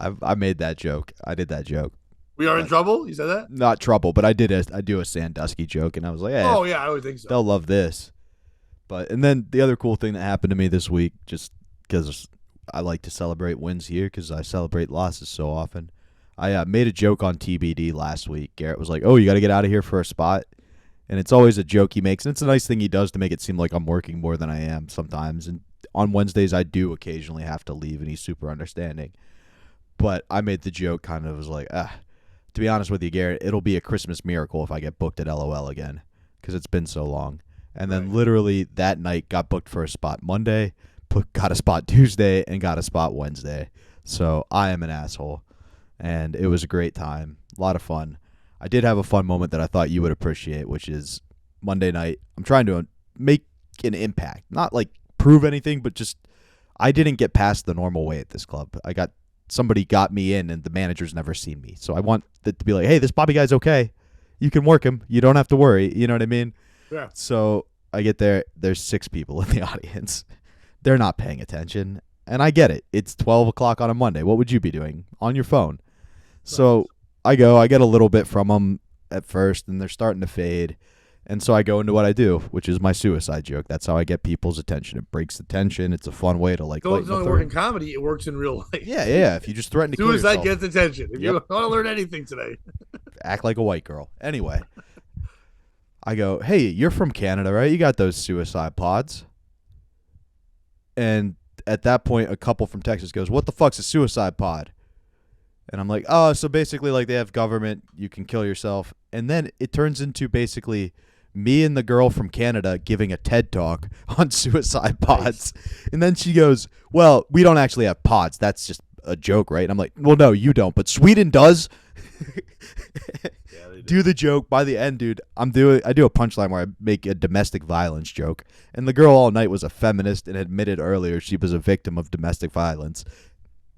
I made that joke. I did that joke. We are in trouble? You said that? Not trouble, but I do a Sandusky joke, and I was like, hey, oh, yeah, I would think so. They'll love this. And then the other cool thing that happened to me this week, just because I like to celebrate wins here because I celebrate losses so often, I made a joke on TBD last week. Garrett was like, oh, you got to get out of here for a spot. And it's always a joke he makes. And it's a nice thing he does to make it seem like I'm working more than I am sometimes. And on Wednesdays, I do occasionally have to leave, and he's super understanding. But I made the joke kind of was like, to be honest with you, Garrett, it'll be a Christmas miracle if I get booked at LOL again because it's been so long. And then literally that night got booked for a spot Monday, got a spot Tuesday, and got a spot Wednesday. So I am an asshole. And it was a great time. A lot of fun. I did have a fun moment that I thought you would appreciate, which is Monday night. I'm trying to make an impact. Not like prove anything, but just I didn't get past the normal way at this club. Somebody got me in, and the manager's never seen me. So I want it to be like, hey, this Bobby guy's okay. You can work him. You don't have to worry. You know what I mean? Yeah. So I get there. There's 6 people in the audience. They're not paying attention. And I get it. It's 12 o'clock on a Monday. What would you be doing? On your phone. So I get a little bit from them at first, and they're starting to fade. And so I go into what I do, which is my suicide joke. That's how I get people's attention. It breaks the tension. It's a fun way to like. It doesn't only work in comedy; it works in real life. Yeah. If you just threaten to kill yourself, suicide gets attention. If you want to learn anything today, act like a white girl. Anyway, I go, hey, you're from Canada, right? You got those suicide pods. And at that point, a couple from Texas goes, what the fuck's a suicide pod? And I'm like, oh, so basically like they have government, you can kill yourself. And then it turns into basically me and the girl from Canada giving a TED talk on suicide pods. Nice. And then she goes, well, we don't actually have pods. That's just a joke, right? And I'm like, well, no, you don't. But Sweden does. Yeah, they do the joke. By the end, dude, I do a punchline where I make a domestic violence joke, and the girl all night was a feminist and admitted earlier she was a victim of domestic violence.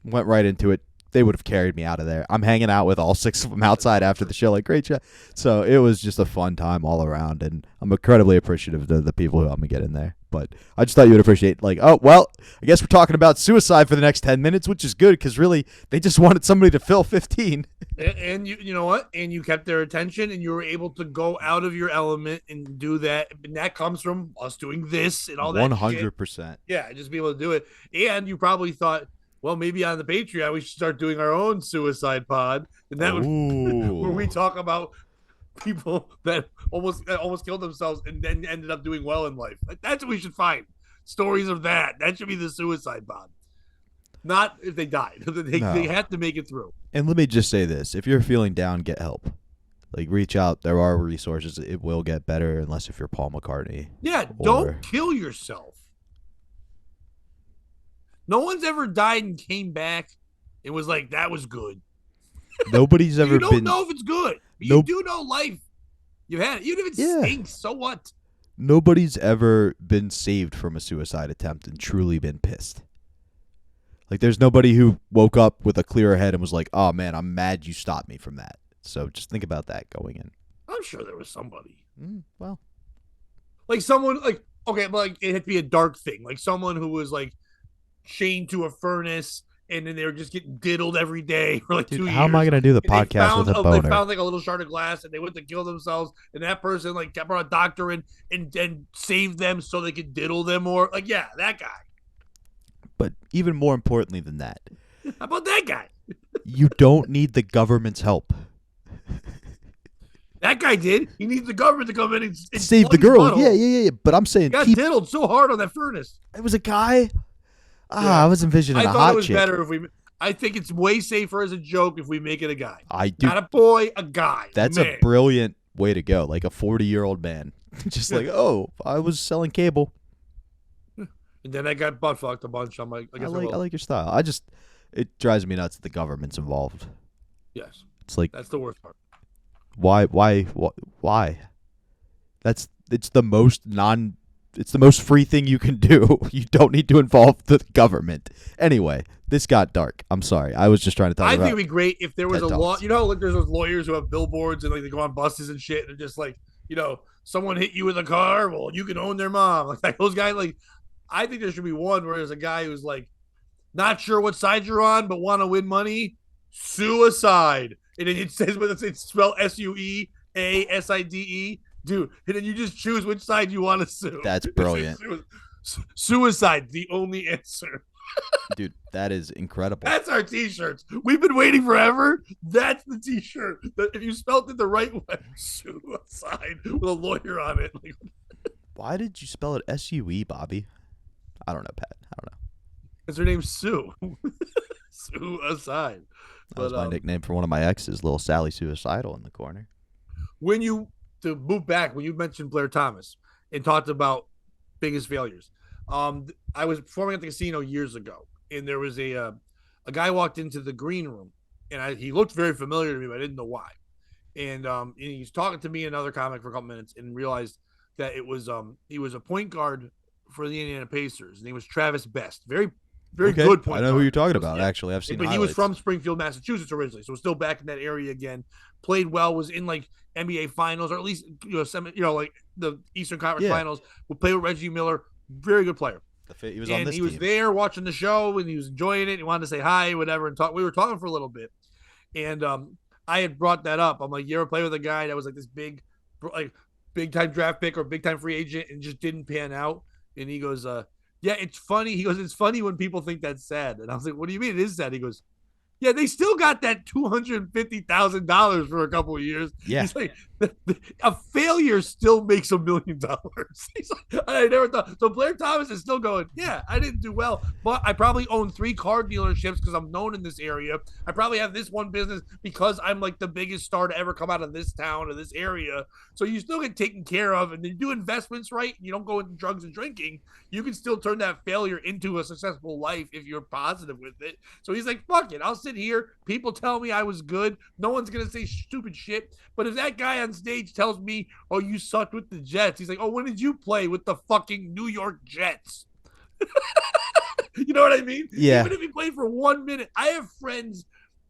Went right into it. They would have carried me out of there. I'm hanging out with all 6 of them outside after the show. Like, great show. So it was just a fun time all around, and I'm incredibly appreciative of the people who helped me get in there. But I just thought you would appreciate, like, oh, well, I guess we're talking about suicide for the next 10 minutes, which is good because really they just wanted somebody to fill 15. And you know what? And you kept their attention, and you were able to go out of your element and do that. And that comes from us doing this and all that. 100%. Yeah, just be able to do it. And you probably thought, well, maybe on the Patreon we should start doing our own suicide pod, and that would where we talk about people that almost killed themselves and then ended up doing well in life. That's what we should find. Stories of that. That should be the suicide pod. Not if they died. They have to make it through. And let me just say this. If you're feeling down, get help. Like, reach out. There are resources. It will get better unless if you're Paul McCartney. Yeah, don't kill yourself. No one's ever died and came back and was like, that was good. Nobody's ever been. You don't know if it's good. You do know life. You had it. Even if it stinks, so what? Nobody's ever been saved from a suicide attempt and truly been pissed. Like, there's nobody who woke up with a clearer head and was like, oh, man, I'm mad you stopped me from that. So just think about that going in. I'm sure there was somebody. Well. Like someone, like, okay, but like it had to be a dark thing. Like someone who was like chained to a furnace and then they were just getting diddled every day for like 2 years. How am I going to do the podcast with a boner? They found like a little shard of glass and they went to kill themselves, and that person like brought a doctor in and saved them so they could diddle them more. Like, yeah, that guy. But even more importantly than that. How about that guy? You don't need the government's help. That guy did. He needs the government to come in and save the girl. Yeah. But I'm saying, he got diddled so hard on that furnace. It was a guy. I was envisioning a hot chick. I thought it was better if we. I think it's way safer as a joke if we make it a guy. I do. Not a boy, a guy. That's a brilliant way to go. Like a 40-year-old man, just like, oh, I was selling cable. And then I got butt fucked a bunch. I'm like, I like your style. It drives me nuts that the government's involved. Yes, it's like that's the worst part. Why? It's the most free thing you can do. You don't need to involve the government. Anyway, this got dark. I'm sorry. I was just trying to talk about. I think it'd be great if there was a law. You know, like there's those lawyers who have billboards and like they go on buses and shit, and they're just like, you know, someone hit you with a car. Well, you can own their mom. Like those guys. Like, I think there should be one where there's a guy who's like, not sure what side you're on, but want to win money. Suicide. And then it says, but it's spelled SUEASIDE, dude. And then you just choose which side you want to sue. That's brilliant. Suicide, the only answer. Dude, that is incredible. That's our T-shirts. We've been waiting forever. That's the T-shirt. If you spelled it the right way, suicide with a lawyer on it. Why did you spell it SUE, Bobby? I don't know, Pat. I don't know. Because her name's Sue. Suicide. That was my nickname for one of my exes, little Sally Suicidal in the corner. To move back, when you mentioned Blair Thomas and talked about biggest failures, I was performing at the casino years ago, and there was a guy walked into the green room, and he looked very familiar to me, but I didn't know why. And he's talking to me and another comic for a couple minutes, and realized that it was he was a point guard for the Indiana Pacers, and he was Travis Best, very good point guard. I know who you're talking about. Actually, I've seen. But highlights. He was from Springfield, Massachusetts originally, so still back in that area again. Played well, was in like NBA finals, or at least like the Eastern Conference finals. Would play with Reggie Miller, very good player. He was on this team. He was there watching the show, and he was enjoying it. He wanted to say hi, whatever, and talk. We were talking for a little bit, and I had brought that up. I'm like, you ever play with a guy that was like this big time draft pick or big time free agent and just didn't pan out? And he goes, yeah, it's funny. He goes, it's funny when people think that's sad. And I was like, what do you mean it is sad? He goes, yeah, they still got that $250,000 for a couple of years. Yeah. He's like, a failure still makes $1 million. He's like, I never thought. So Blair Thomas is still going, yeah, I didn't do well, but I probably own 3 car dealerships because I'm known in this area. I probably have this one business because I'm like the biggest star to ever come out of this town or this area. So you still get taken care of, and then you do investments right. You don't go into drugs and drinking. You can still turn that failure into a successful life if you're positive with it. So he's like, fuck it, I'll sit here. People tell me I was good. No one's gonna say stupid shit. But if that guy on stage tells me, "Oh, you sucked with the Jets," he's like, "Oh, when did you play with the fucking New York Jets?" You know what I mean? Yeah. Even if he played for 1 minute, I have friends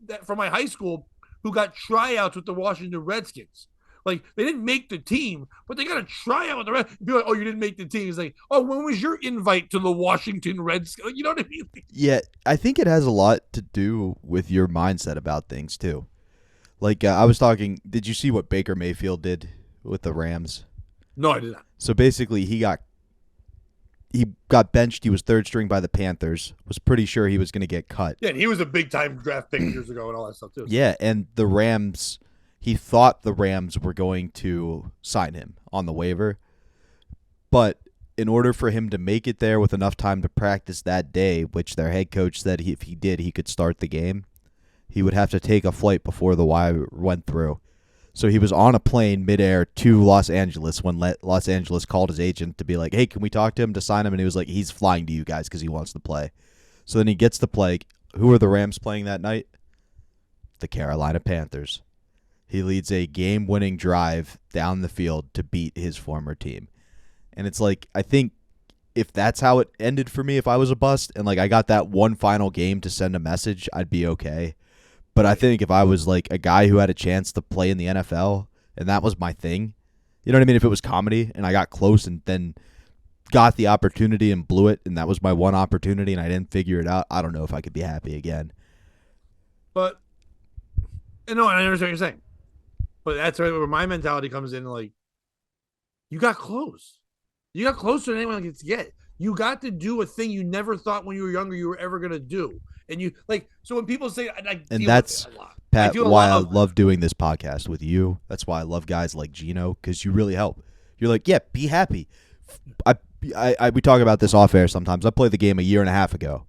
that from my high school who got tryouts with the Washington Redskins. Like they didn't make the team, but they got a tryout with the Redskins. Be like, "Oh, you didn't make the team." It's like, "Oh, when was your invite to the Washington Redskins?" You know what I mean? Yeah, I think it has a lot to do with your mindset about things too. Like I was talking, did you see what Baker Mayfield did with the Rams? No, I did not. So basically, he got benched. He was third string by the Panthers. Was pretty sure he was going to get cut. Yeah, and he was a big time draft pick years ago and all that stuff too. Yeah, and the Rams, he thought the Rams were going to sign him on the waiver. But in order for him to make it there with enough time to practice that day, which their head coach said if he did, he could start the game, he would have to take a flight before the wire went through. So he was on a plane midair to Los Angeles when Los Angeles called his agent to be like, "Hey, can we talk to him to sign him?" And he was like, "He's flying to you guys because he wants to play." So then he gets to play. Who are the Rams playing that night? The Carolina Panthers. He leads a game-winning drive down the field to beat his former team. And it's like, I think if that's how it ended for me, if I was a bust, and like I got that one final game to send a message, I'd be okay. But I think if I was like a guy who had a chance to play in the NFL and that was my thing, you know what I mean? If it was comedy and I got close and then got the opportunity and blew it and that was my one opportunity and I didn't figure it out, I don't know if I could be happy again. But no, I understand what you're saying. But that's right where my mentality comes in. Like, you got close. You got closer than anyone gets to get. You got to do a thing you never thought when you were younger you were ever gonna do. And you like so when people say and that's a lot. Pat, why I love doing this podcast with you. That's why I love guys like Gino, because you really help. You're like, yeah, be happy. We talk about this off air sometimes. I played the game a year and a half ago,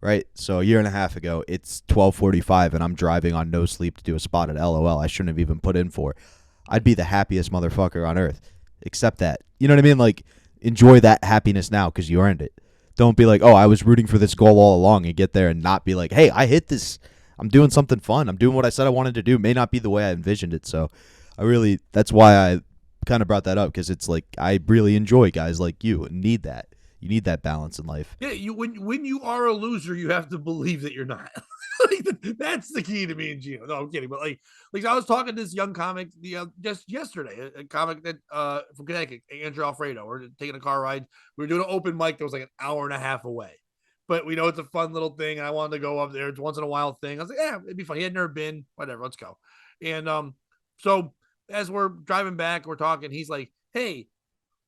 right? So a year and a half ago, it's 12:45, and I'm driving on no sleep to do a spot at LOL I shouldn't have even put in for. I'd be the happiest motherfucker on earth. Accept that. You know what I mean? Like, enjoy that happiness now because you earned it. Don't be like, oh, I was rooting for this goal all along, and get there and not be like, hey, I hit this. I'm doing something fun. I'm doing what I said I wanted to do. It may not be the way I envisioned it. So that's why I kind of brought that up, because it's like I really enjoy guys like you and need that. You need that balance in life. Yeah, when you are a loser, you have to believe that you're not. Like, that's the key to me and Gino. No, I'm kidding, but like I was talking to this young comic just yesterday, a comic that from Connecticut, Andrew Alfredo. We're taking a car ride. We were doing an open mic that was like an hour and a half away, but we know it's a fun little thing, and I wanted to go up there. It's once in a while thing. I was like, yeah, it'd be fun. He had never been. Whatever, let's go. And so as we're driving back, we're talking. He's like, hey,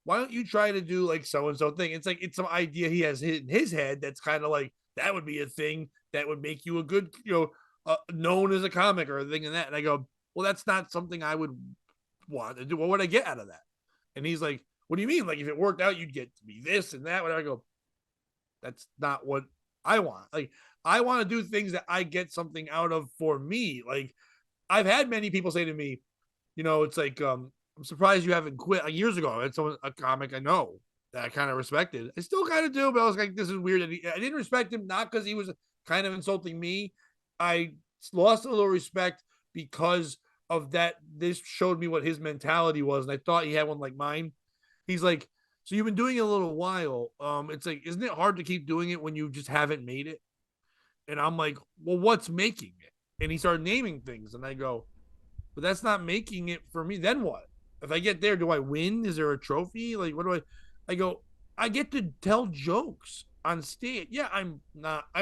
why don't you try to do like so-and-so thing? It's like, it's some idea he has in his head that's kind of like, that would be a thing that would make you a good, known as a comic or a thing in that. And I go, well, that's not something I would want to do. What would I get out of that? And he's like, what do you mean? Like, if it worked out, you'd get to be this and that. Whatever. I go, that's not what I want. Like, I want to do things that I get something out of for me. Like, I've had many people say to me, it's like, I'm surprised you haven't quit. Like, years ago, I had a comic I know that I kind of respected. I still kind of do, but I was like, this is weird. I didn't respect him, not because he was kind of insulting me. I lost a little respect because of that. This showed me what his mentality was, and I thought he had one like mine. He's like, so you've been doing it a little while. It's like, isn't it hard to keep doing it when you just haven't made it? And I'm like, well, what's making it? And he started naming things, and I go, but that's not making it for me. Then what? If I get there, do I win? Is there a trophy? Like, what do I go, I get to tell jokes on stage. Yeah, I'm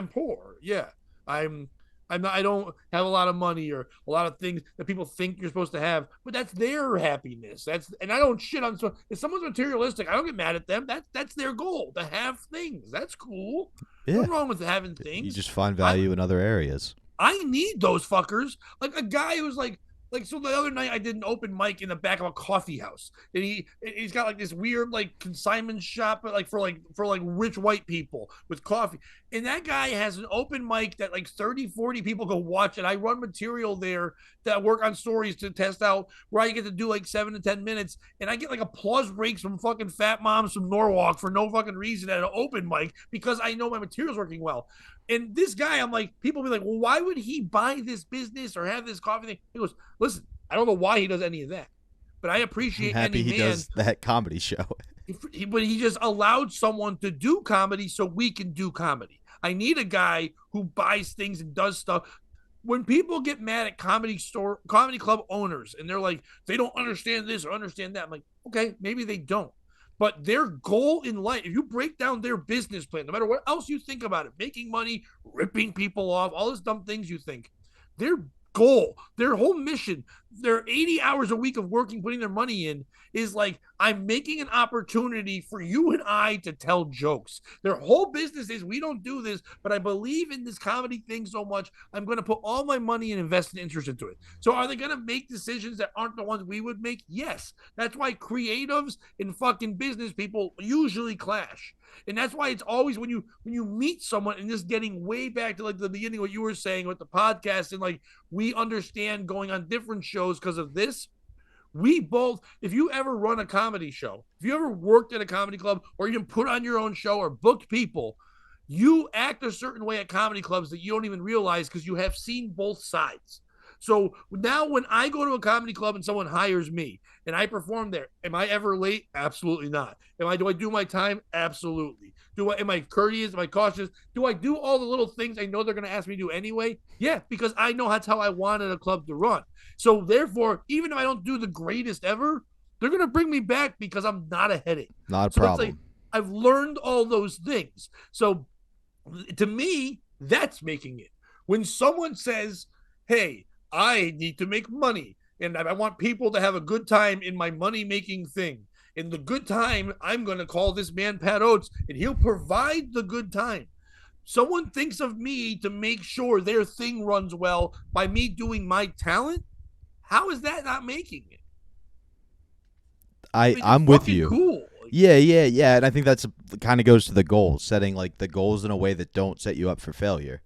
poor. Yeah, I'm not, I don't have a lot of money or a lot of things that people think you're supposed to have, but that's their happiness. And I don't shit on, so if someone's materialistic, I don't get mad at them. That's their goal, to have things. That's cool. Yeah. What's wrong with having things? You just find value in other areas. I need those fuckers. Like a guy who's like, so the other night I did an open mic in the back of a coffee house, and he's got like this weird like consignment shop, but like for rich white people with coffee. And that guy has an open mic that like 30-40 people go watch, and I run material there that work on stories to test out where I get to do like 7 to 10 minutes, and I get like applause breaks from fucking fat moms from Norwalk for no fucking reason at an open mic because I know my material's working well. And this guy, I'm like, people be like, well, why would he buy this business or have this coffee thing? He goes, listen, I don't know why he does any of that, but I I'm appreciate any happy he man. does that comedy show. But he just allowed someone to do comedy so we can do comedy. I need a guy who buys things and does stuff. When people get mad at comedy club owners, and they're like, they don't understand this or understand that, I'm like, okay, maybe they don't. But their goal in life, if you break down their business plan, no matter what else you think about it, making money, ripping people off, all those dumb things you think, their goal, their whole mission, their 80 hours a week of working, putting their money in, is like, I'm making an opportunity for you and I to tell jokes. Their whole business is, we don't do this, but I believe in this comedy thing so much, I'm going to put all my money and invest in interest into it. So are they going to make decisions that aren't the ones we would make? Yes. That's why creatives and fucking business people usually clash. And that's why it's always, when you meet someone, and just getting way back to like the beginning, what you were saying with the podcast, and like, we understand going on different shows because of this. We both, if you ever run a comedy show, if you ever worked at a comedy club, or even put on your own show or booked people, you act a certain way at comedy clubs that you don't even realize, because you have seen both sides. So now when I go to a comedy club and someone hires me and I perform there, am I ever late? Absolutely not. Do I do my time? Absolutely. Am I courteous? Am I cautious? Do I do all the little things I know they're going to ask me to do anyway? Yeah, because I know that's how I wanted a club to run. So therefore, even if I don't do the greatest ever, they're going to bring me back because I'm not a headache. Not a So problem. it's like, I've learned all those things. So to me, that's making it. When someone says, hey, I need to make money, and I want people to have a good time in my money making thing. In the good time, I'm going to call this man Pat Oates, and he'll provide the good time. Someone thinks of me to make sure their thing runs well by me doing my talent. How is that not making it? I mean, I'm with you. Cool. Yeah, and I think that's kind of goes to the goals, setting like the goals in a way that don't set you up for failure.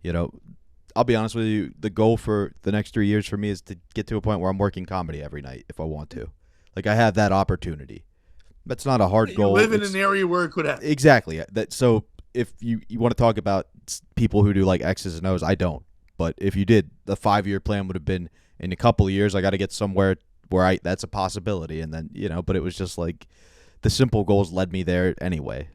You know, I'll be honest with you, the goal for the next 3 years for me is to get to a point where I'm working comedy every night if I want to. Like, I have that opportunity. That's not a hard goal. You live in an area where it could happen. Exactly. So if you want to talk about people who do like X's and O's, I don't. But if you did, the 5-year plan would have been, in a couple of years, I got to get somewhere where that's a possibility. And then, but it was just like the simple goals led me there anyway.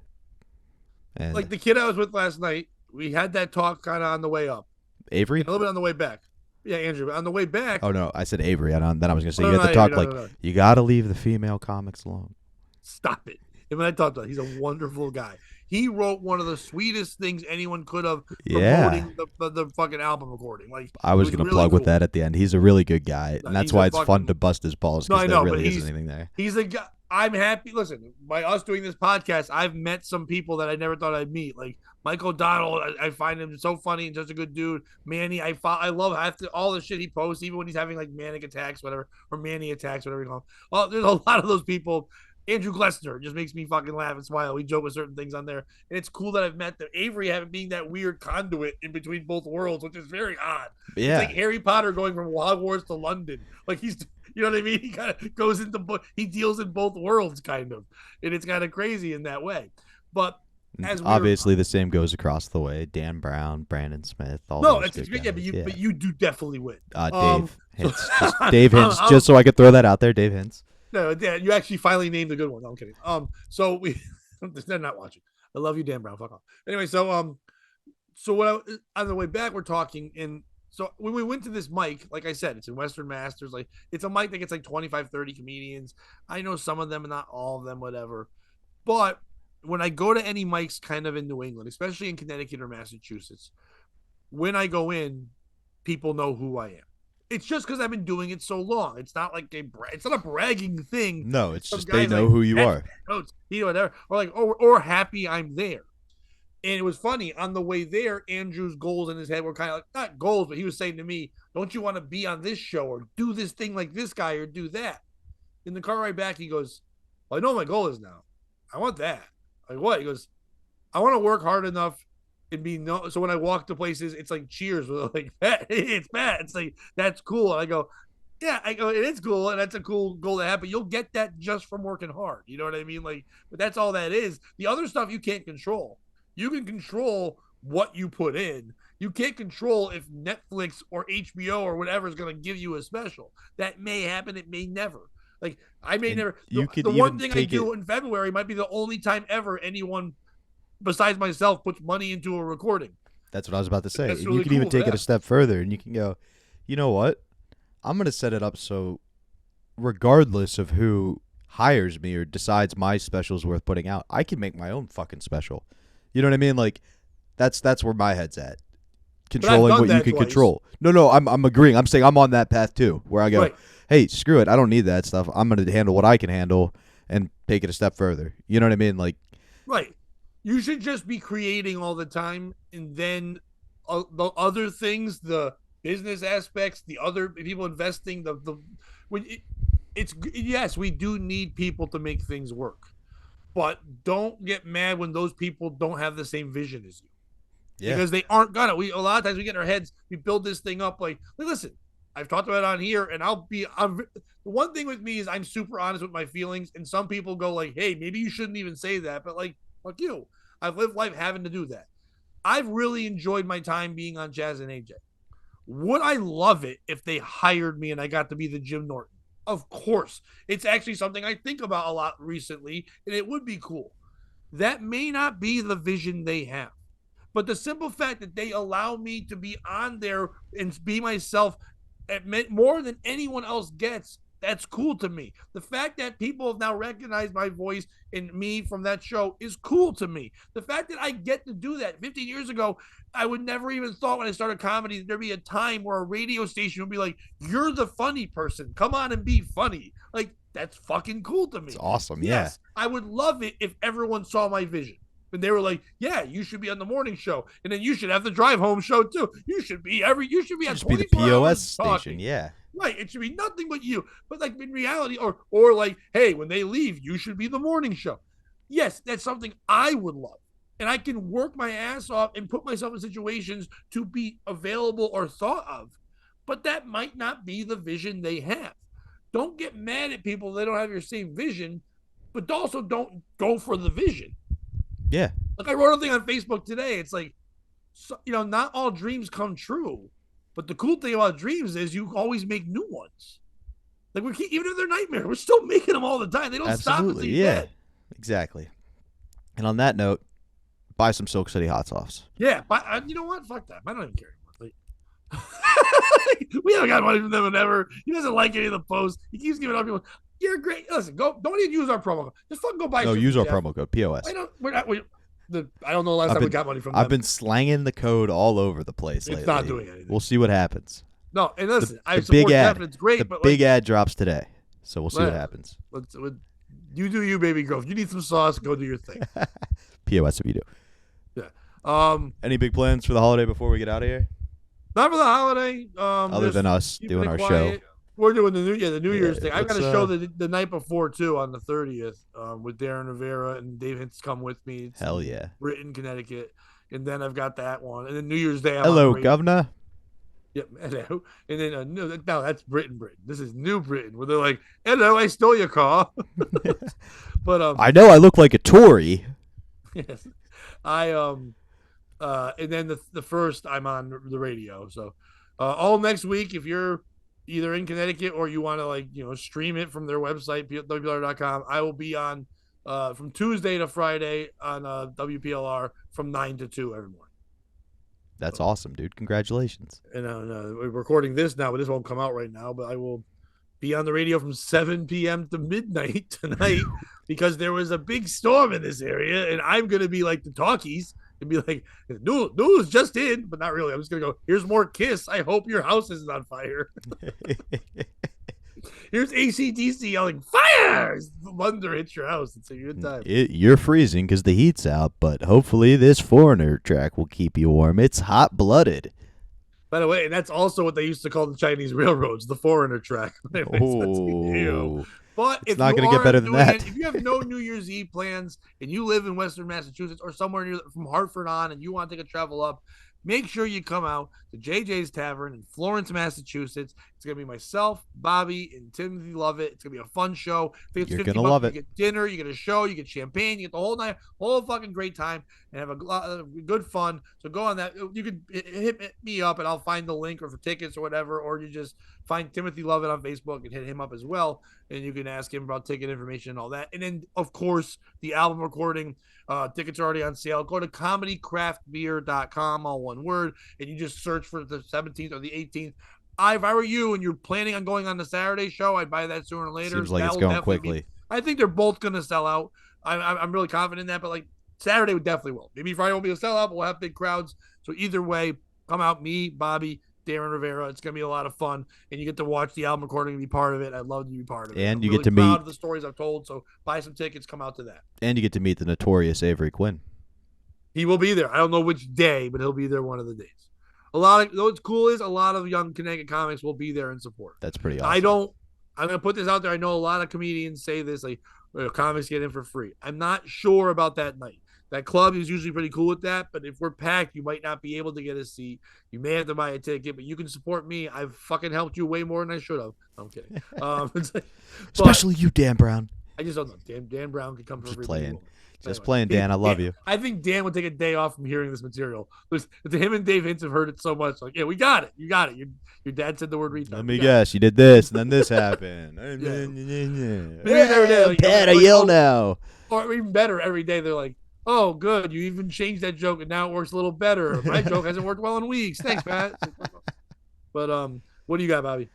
And like the kid I was with last night, we had that talk kind of on the way up. Avery? And a little bit on the way back. Yeah, Andrew. On the way back. Oh, no. I said Avery. Then I was going to say, you have to talk you got to leave the female comics alone. Stop it. And when I talked about it, he's a wonderful guy. He wrote one of the sweetest things anyone could have promoting the fucking album recording. Like, I was going to plug with that at the end. He's a really good guy. And that's why it's fun to bust his balls, because there really isn't anything there. He's a guy. I'm happy. Listen, by us doing this podcast, I've met some people that I never thought I'd meet. Like Mike O'Donnell, I find him so funny and such a good dude. Manny, I love all the shit he posts, even when he's having like manic attacks, whatever, or Manny attacks, whatever you call them. Oh, there's a lot of those people. Andrew Glessner just makes me fucking laugh and smile. We joke with certain things on there. And it's cool that I've met them. Avery being that weird conduit in between both worlds, which is very odd. Yeah. It's like Harry Potter going from Hogwarts to London. Like you know what I mean? He kind of goes he deals in both worlds kind of. And it's kind of crazy in that way. But obviously the same goes across the way. Dan Brown, Brandon Smith, all those good guys. But you do definitely win. Dave Hintz. Dave Hintz, just so I could throw that out there, Dave Hintz. No, Dan, you actually finally named a good one. No, I'm kidding. So they're not watching. I love you, Dan Brown. Fuck off. Anyway, so on the way back, we're talking, and so when we went to this mic, like I said, it's in Western Masters. Like, it's a mic that gets like 25, 30 comedians. I know some of them, and not all of them, whatever. But when I go to any mics kind of in New England, especially in Connecticut or Massachusetts, when I go in, people know who I am. It's just because I've been doing it so long. It's not like it's not a bragging thing. No, it's just they know who you are. Whatever. Or like, or happy I'm there. And it was funny, on the way there, Andrew's goals in his head were kind of like, not goals, but he was saying to me, don't you want to be on this show or do this thing like this guy or do that? In the car ride back, he goes, well, I know what my goal is now. I want that. Like, what? He goes, I want to work hard enough and be so when I walk to places, it's like cheers with like it's Pat. It's like, that's cool. And I go, yeah, it is cool, and that's a cool goal to have, but you'll get that just from working hard. You know what I mean? Like, but that's all that is. The other stuff you can't control. You can control what you put in. You can't control if Netflix or HBO or whatever is going to give you a special. That may happen. It may never. Like I may And never. you could The one even thing I take do it. in February might be the only time ever anyone besides myself puts money into a recording. That's what I was about to say. That's And you really can even cool. take it Yeah. a step further, and you can go, you know what? I'm going to set it up so, regardless of who hires me or decides my special is worth putting out, I can make my own fucking special. You know what I mean? Like, that's where my head's at. Controlling done what you that can twice. control. No, I'm agreeing. I'm saying I'm on that path too, where I go, Right. hey, screw it. I don't need that stuff. I'm going to handle what I can handle and take it a step further. You know what I mean? Like, Right. You should just be creating all the time, and then the other things, the business aspects, the other people investing, the when it's yes, we do need people to make things work, but don't get mad when those people don't have the same vision as you yeah, because they aren't gonna. We a lot of times we get in our heads, we build this thing up like listen. I've talked about it on here, and the one thing with me is I'm super honest with my feelings, and some people go like, "Hey, maybe you shouldn't even say that," but like, fuck you. I've lived life having to do that. I've really enjoyed my time being on Jazz and AJ. Would I love it if they hired me and I got to be the Jim Norton? Of course. It's actually something I think about a lot recently, and it would be cool. That may not be the vision they have. But the simple fact that they allow me to be on there and be myself more than anyone else gets, that's cool to me. The fact that people have now recognized my voice and me from that show is cool to me. The fact that I get to do that 15 years ago, I would never even thought when I started comedy there'd be a time where a radio station would be like, "You're the funny person. Come on and be funny." Like that's fucking cool to me. it's awesome. Yes, I would love it if everyone saw my vision. And they were like, "Yeah, you should be on the morning show, and then you should have the drive home show too. You should be on Just be the 24 POS hours station. talking." Yeah. Right. It should be nothing but you. But like in reality, or like, hey, when they leave, you should be the morning show. Yes, that's something I would love. And I can work my ass off and put myself in situations to be available or thought of. But that might not be the vision they have. Don't get mad at people that don't have your same vision, but also don't go for the vision. Yeah. Like I wrote a thing on Facebook today. It's like, not all dreams come true. But the cool thing about dreams is you always make new ones. Like even if they're nightmare, we're still making them all the time. They don't stop until you're dead. Exactly. And on that note, buy some Silk City hot sauce. Yeah, but you know what? Fuck that. I don't even care anymore. We haven't got money from them in ever. He doesn't like any of the posts. He keeps giving up people. You're great. Listen, go. Don't even use our promo code. Just fucking go buy. No, use our promo code POS. I don't know the last time we got money from them. I've been slanging the code all over the place lately. It's not doing anything. We'll see what happens. No, and listen, I the support big ad. Jeff, and it's great. The but big ad drops today, so we'll see what Yeah. happens. You do you, baby girl. If you need some sauce, go do your thing. POS if you do. Yeah. Any big plans for the holiday before we get out of here? Not for the holiday. Other than us keeping doing it our quiet. show. We're doing the New Year's thing. I've got let's, a show the night before too on the 30th with Darren Rivera and Dave Hintz come with me. It's Hell yeah. Britain, Connecticut, and then I've got that one, and then New Year's Day. I'm Hello, on radio. governor. Yep, hello. And then no, that's Britain. This is New Britain, where they're like, "Hello, I stole your car." But I know I look like a Tory. yes, and then the first I'm on the radio. So all next week, if you're either in Connecticut or you want to stream it from their website, WPLR.com, I will be on from Tuesday to Friday on WPLR from 9 to 2 every morning. That's awesome, dude. Congratulations. And we're recording this now, but this won't come out right now. But I will be on the radio from 7 p.m. to midnight tonight because there was a big storm in this area, and I'm going to be like the talkies and be like, news just in, but not really. I'm just going to go, here's more Kiss. I hope your house isn't on fire. Here's AC/DC yelling, fire! Thunder hits your house. It's a good time. You're freezing because the heat's out, but hopefully this Foreigner track will keep you warm. It's hot-blooded. By the way, and that's also what they used to call the Chinese railroads, the Foreigner track. Oh. But It's not going to get better than that. If you have no New Year's Eve plans and you live in Western Massachusetts or somewhere near from Hartford on and you want to take a travel up, make sure you come out to JJ's Tavern in Florence, Massachusetts. It's It's going to be myself, Bobby, and Timothy Lovett. It's going to be a fun show. I think it's You're 50 gonna bucks. love You it. get dinner, you get a show, you get champagne, you get the whole night, whole fucking great time, and have a good fun. So go on that. You can hit me up, and I'll find the link or for tickets or whatever, or you just find Timothy Lovett on Facebook and hit him up as well, and you can ask him about ticket information and all that. And then, of course, the album recording. Tickets are already on sale. Go to comedycraftbeer.com, all one word, and you just search for the 17th or the 18th. If I were you and you're planning on going on the Saturday show, I'd buy that sooner or later. Seems like it's going quickly. I think they're both going to sell out. I'm really confident in that, but like Saturday would definitely will. Maybe Friday won't be a sellout, but we'll have big crowds. So either way, come out, me, Bobby, Darren Rivera. It's going to be a lot of fun, and you get to watch the album recording and be part of it. I'd love to be part of it. And I'm you really get to proud meet of the stories I've told, so buy some tickets, come out to that. And you get to meet the notorious Avery Quinn. He will be there. I don't know which day, but he'll be there one of the days. What's cool is a lot of young Connecticut comics will be there in support. That's pretty awesome. I'm going to put this out there. I know a lot of comedians say this, like, comics get in for free. I'm not sure about that night. That club is usually pretty cool with that, but if we're packed, you might not be able to get a seat. You may have to buy a ticket, but you can support me. I've fucking helped you way more than I should have. I'm kidding. Especially you, Dan Brown. I just don't know. Dan Brown could come for free. Playing. Just playing, Dan. I love you. I think Dan would take a day off from hearing this material. Him and Dave Hintz have heard it so much. Like, yeah, we got it. You got it. Your dad said the word retard. Let me guess. You did this, and then this happened. Pat, I yell now. Or even better, every day they're like, oh, good. You even changed that joke, and now it works a little better. My joke hasn't worked well in weeks. Thanks, Pat. But what do you got, Bobby?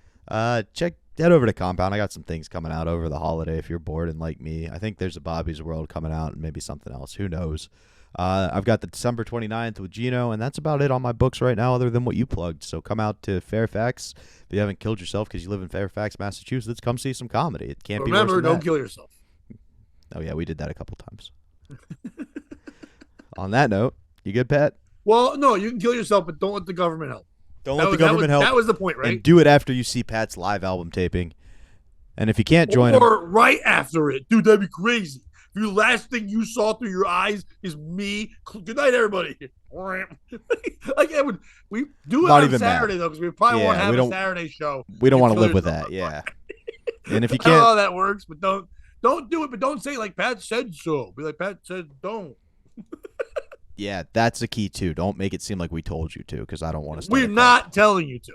Head over to Compound. I got some things coming out over the holiday if you're bored and like me. I think there's a Bobby's World coming out and maybe something else. Who knows? I've got the December 29th with Gino, and that's about it on my books right now other than what you plugged. So come out to Fairfax. If you haven't killed yourself because you live in Fairfax, Massachusetts, come see some comedy. It can't be worse than that. Remember, don't kill yourself. Oh, yeah, we did that a couple times. On that note, you good, Pat? Well, no, you can kill yourself, but don't let the government help. Don't let the government help. That was the point, right? And do it after you see Pat's live album taping. And if you can't join him, or right after it, dude, that'd be crazy. If your last thing you saw through your eyes is me, good night, everybody. Like we do it Not on even Saturday though, because we probably won't have a Saturday show. We don't want to live with that, yeah. And if you can't, I don't know how that works, but don't do it. But don't say like Pat said so. Be like Pat said don't. Yeah, that's the key too. Don't make it seem like we told you to, because I don't want to. We're not telling you to.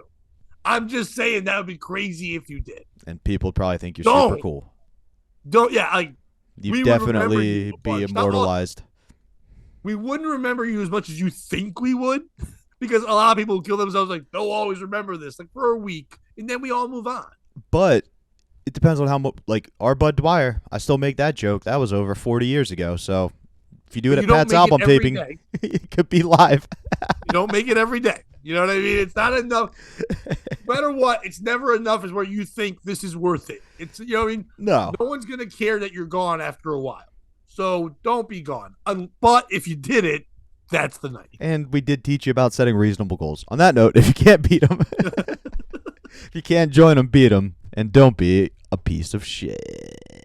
I'm just saying that would be crazy if you did. And people would probably think you're super cool. Like you'd definitely be immortalized. We wouldn't remember you as much as you think we would, because a lot of people kill themselves like, they'll always remember this, like for a week, and then we all move on. But it depends on how much, like our Bud Dwyer, I still make that joke. That was over 40 years ago, so if you do it at Pat's album taping, it could be live. You don't make it every day. You know what I mean? It's not enough. No matter what, it's never enough is where you think this is worth it. It's, you know what I mean? No one's going to care that you're gone after a while. So don't be gone. But if you did it, that's the night. And we did teach you about setting reasonable goals. On that note, if you can't beat them, if you can't join them, beat them. And don't be a piece of shit.